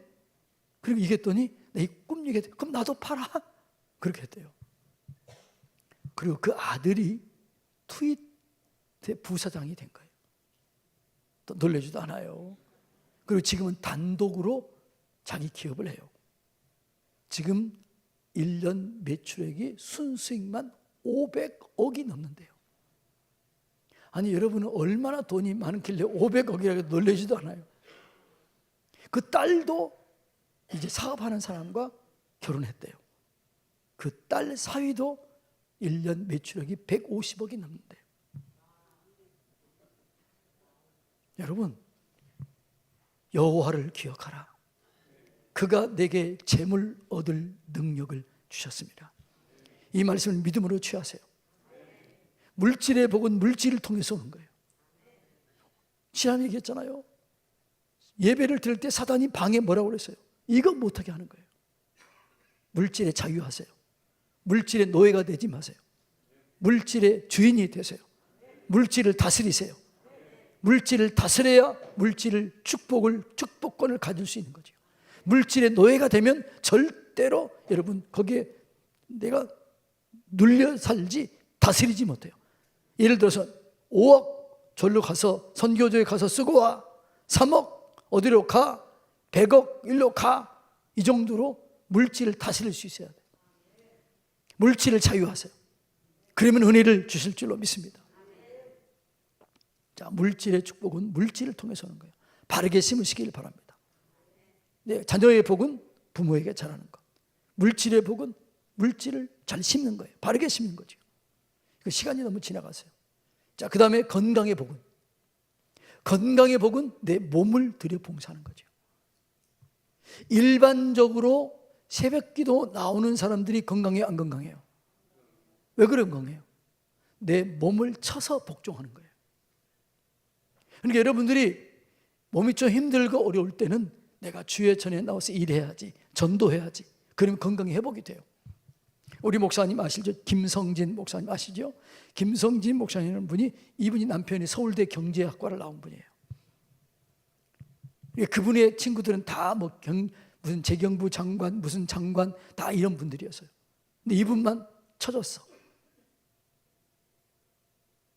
그리고 얘기했더니 내 이 꿈 얘기했대. 그럼 나도 팔아. 그렇게 했대요. 그리고 그 아들이 트윗의 부사장이 된 거예요. 또 놀라지도 않아요. 그리고 지금은 단독으로 자기 기업을 해요. 지금 1년 매출액이 순수익만 500억이 넘는데요. 아니 여러분은 얼마나 돈이 많길래 500억이라고 놀라지도 않아요. 그 딸도 이제 사업하는 사람과 결혼했대요. 그 딸 사위도 1년 매출액이 150억이 넘는데요. 여러분, 여호와를 기억하라. 그가 내게 재물 얻을 능력을 주셨습니다. 이 말씀을 믿음으로 취하세요. 물질의 복은 물질을 통해서 오는 거예요. 지난해 얘기했잖아요. 예배를 드릴 때 사단이 방에 뭐라고 그랬어요? 이거 못하게 하는 거예요. 물질에 자유하세요. 물질의 노예가 되지 마세요. 물질의 주인이 되세요. 물질을 다스리세요. 물질을 다스려야 물질을 축복권을 가질 수 있는 거죠. 물질의 노예가 되면 절대로 여러분 거기에 내가 눌려 살지 다스리지 못해요. 예를 들어서 5억 절로 가서 선교조에 가서 쓰고 와, 3억 어디로 가, 100억 일로 가, 이 정도로 물질을 다스릴 수 있어야 돼요. 물질을 자유하세요. 그러면 은혜를 주실 줄로 믿습니다. 자, 물질의 축복은 물질을 통해서 오는 거예요. 바르게 심으시길 바랍니다. 네, 자녀의 복은 부모에게 잘하는 것. 물질의 복은 물질을 잘 심는 거예요. 바르게 심는 거죠. 그 시간이 너무 지나가세요. 자, 그 다음에 건강의 복은, 건강의 복은 내 몸을 들여 봉사하는 거죠. 일반적으로 새벽기도 나오는 사람들이 건강해요, 안 건강해요? 왜 그런 건강해요? 내 몸을 쳐서 복종하는 거예요. 그러니까 여러분들이 몸이 좀 힘들고 어려울 때는 내가 주의 전에 나와서 일해야지, 전도해야지. 그러면 건강이 회복이 돼요. 우리 목사님 아시죠? 김성진 목사님 아시죠? 김성진 목사님이라는 분이, 이분이 남편이 서울대 경제학과를 나온 분이에요. 그분의 친구들은 다 무슨 재경부 장관, 무슨 장관, 다 이런 분들이었어요. 근데 이분만 쳐졌어.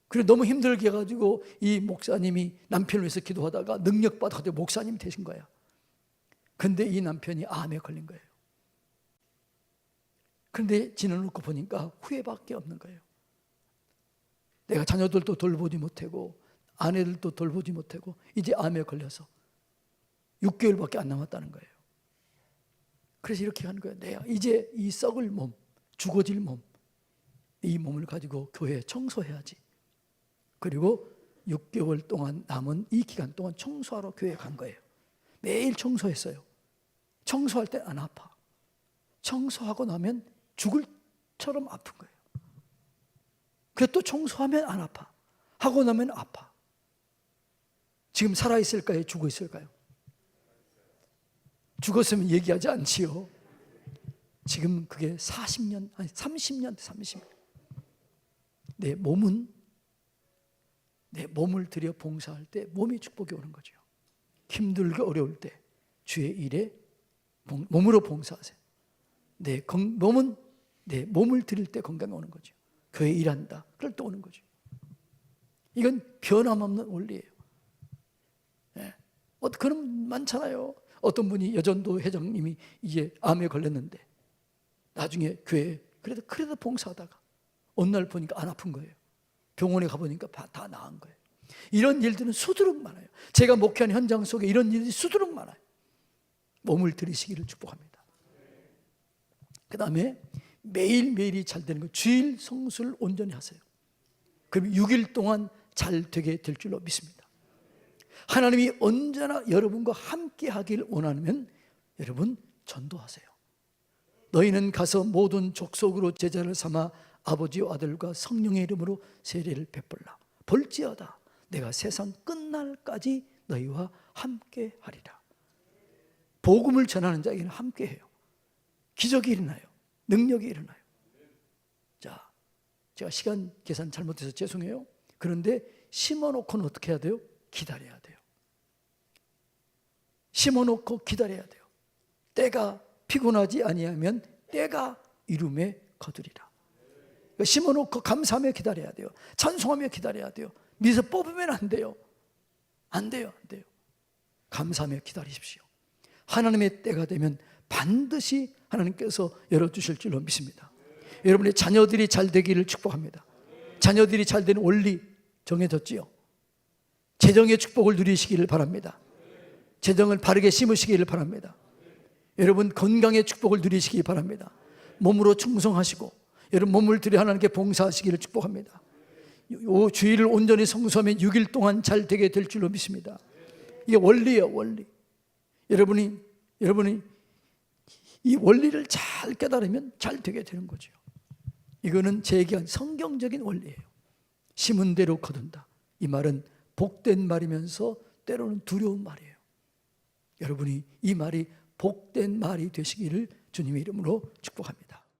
그래서 너무 힘들게 해가지고 이 목사님이 남편을 위해서 기도하다가 능력받아서 목사님이 되신 거야. 근데 이 남편이 암에 걸린 거예요. 그런데 지나놓고 보니까 후회밖에 없는 거예요. 내가 자녀들도 돌보지 못하고 아내들도 돌보지 못하고 이제 암에 걸려서 6개월밖에 안 남았다는 거예요. 그래서 이렇게 하는 거예요. 내가 이제 이 썩을 몸, 죽어질 몸, 이 몸을 가지고 교회에 청소해야지. 그리고 6개월 동안 남은 이 기간 동안 청소하러 교회에 간 거예요. 매일 청소했어요. 청소할 때 안 아파. 청소하고 나면 죽을 처럼 아픈 거예요. 그래서 또 청소하면 안 아파. 하고 나면 아파. 지금 살아있을까요? 죽어 있을까요? 죽었으면 얘기하지 않지요. 지금 그게 40년, 아니 30년, 30년. 내 몸을 들여 봉사할 때 몸이 축복이 오는 거죠. 힘들고 어려울 때 주의 일에 몸으로 봉사하세요. 내 몸을 드릴 때 건강이 오는 거죠. 교회 일한다. 그럴 때 오는 거죠. 이건 변함없는 원리예요. 네. 그런 많잖아요. 어떤 분이 여전도 회장님이 이제 암에 걸렸는데 나중에 교회에 그래도 봉사하다가 어느 날 보니까 안 아픈 거예요. 병원에 가보니까 다 나은 거예요. 이런 일들은 수두룩 많아요. 제가 목회하는 현장 속에 이런 일들이 수두룩 많아요. 몸을 들이시기를 축복합니다. 그 다음에 매일매일이 잘 되는 거, 주일 성수를 온전히 하세요. 그럼 6일 동안 잘 되게 될 줄로 믿습니다. 하나님이 언제나 여러분과 함께 하길 원하면 여러분 전도하세요. 너희는 가서 모든 족속으로 제자를 삼아 아버지와 아들과 성령의 이름으로 세례를 베풀라. 볼지어다 내가 세상 끝날까지 너희와 함께 하리라. 복음을 전하는 자에게는 함께 해요. 기적이 일어나요. 능력이 일어나요. 자, 제가 시간 계산 잘못해서 죄송해요. 그런데 심어놓고는 어떻게 해야 돼요? 기다려야 돼요. 심어놓고 기다려야 돼요. 때가 피곤하지 아니하면 때가 이름에 거두리라. 심어놓고 감사하며 기다려야 돼요. 찬송하며 기다려야 돼요. 미서 뽑으면 안 돼요. 안 돼요. 감사하며 기다리십시오. 하나님의 때가 되면 반드시 하나님께서 열어주실 줄로 믿습니다. 여러분의 자녀들이 잘 되기를 축복합니다. 자녀들이 잘 되는 원리 정해졌지요. 재정의 축복을 누리시기를 바랍니다. 재정을 바르게 심으시기를 바랍니다. 여러분 건강의 축복을 누리시기 바랍니다. 몸으로 충성하시고 여러분 몸을 들여 하나님께 봉사하시기를 축복합니다. 주일을 온전히 성수하면 6일 동안 잘 되게 될 줄로 믿습니다. 이게 원리예요, 원리. 여러분이 이 원리를 잘 깨달으면 잘 되게 되는 거죠. 이거는 제 얘기한 성경적인 원리예요. 심은 대로 거둔다. 이 말은 복된 말이면서 때로는 두려운 말이에요. 여러분이 이 말이 복된 말이 되시기를 주님의 이름으로 축복합니다.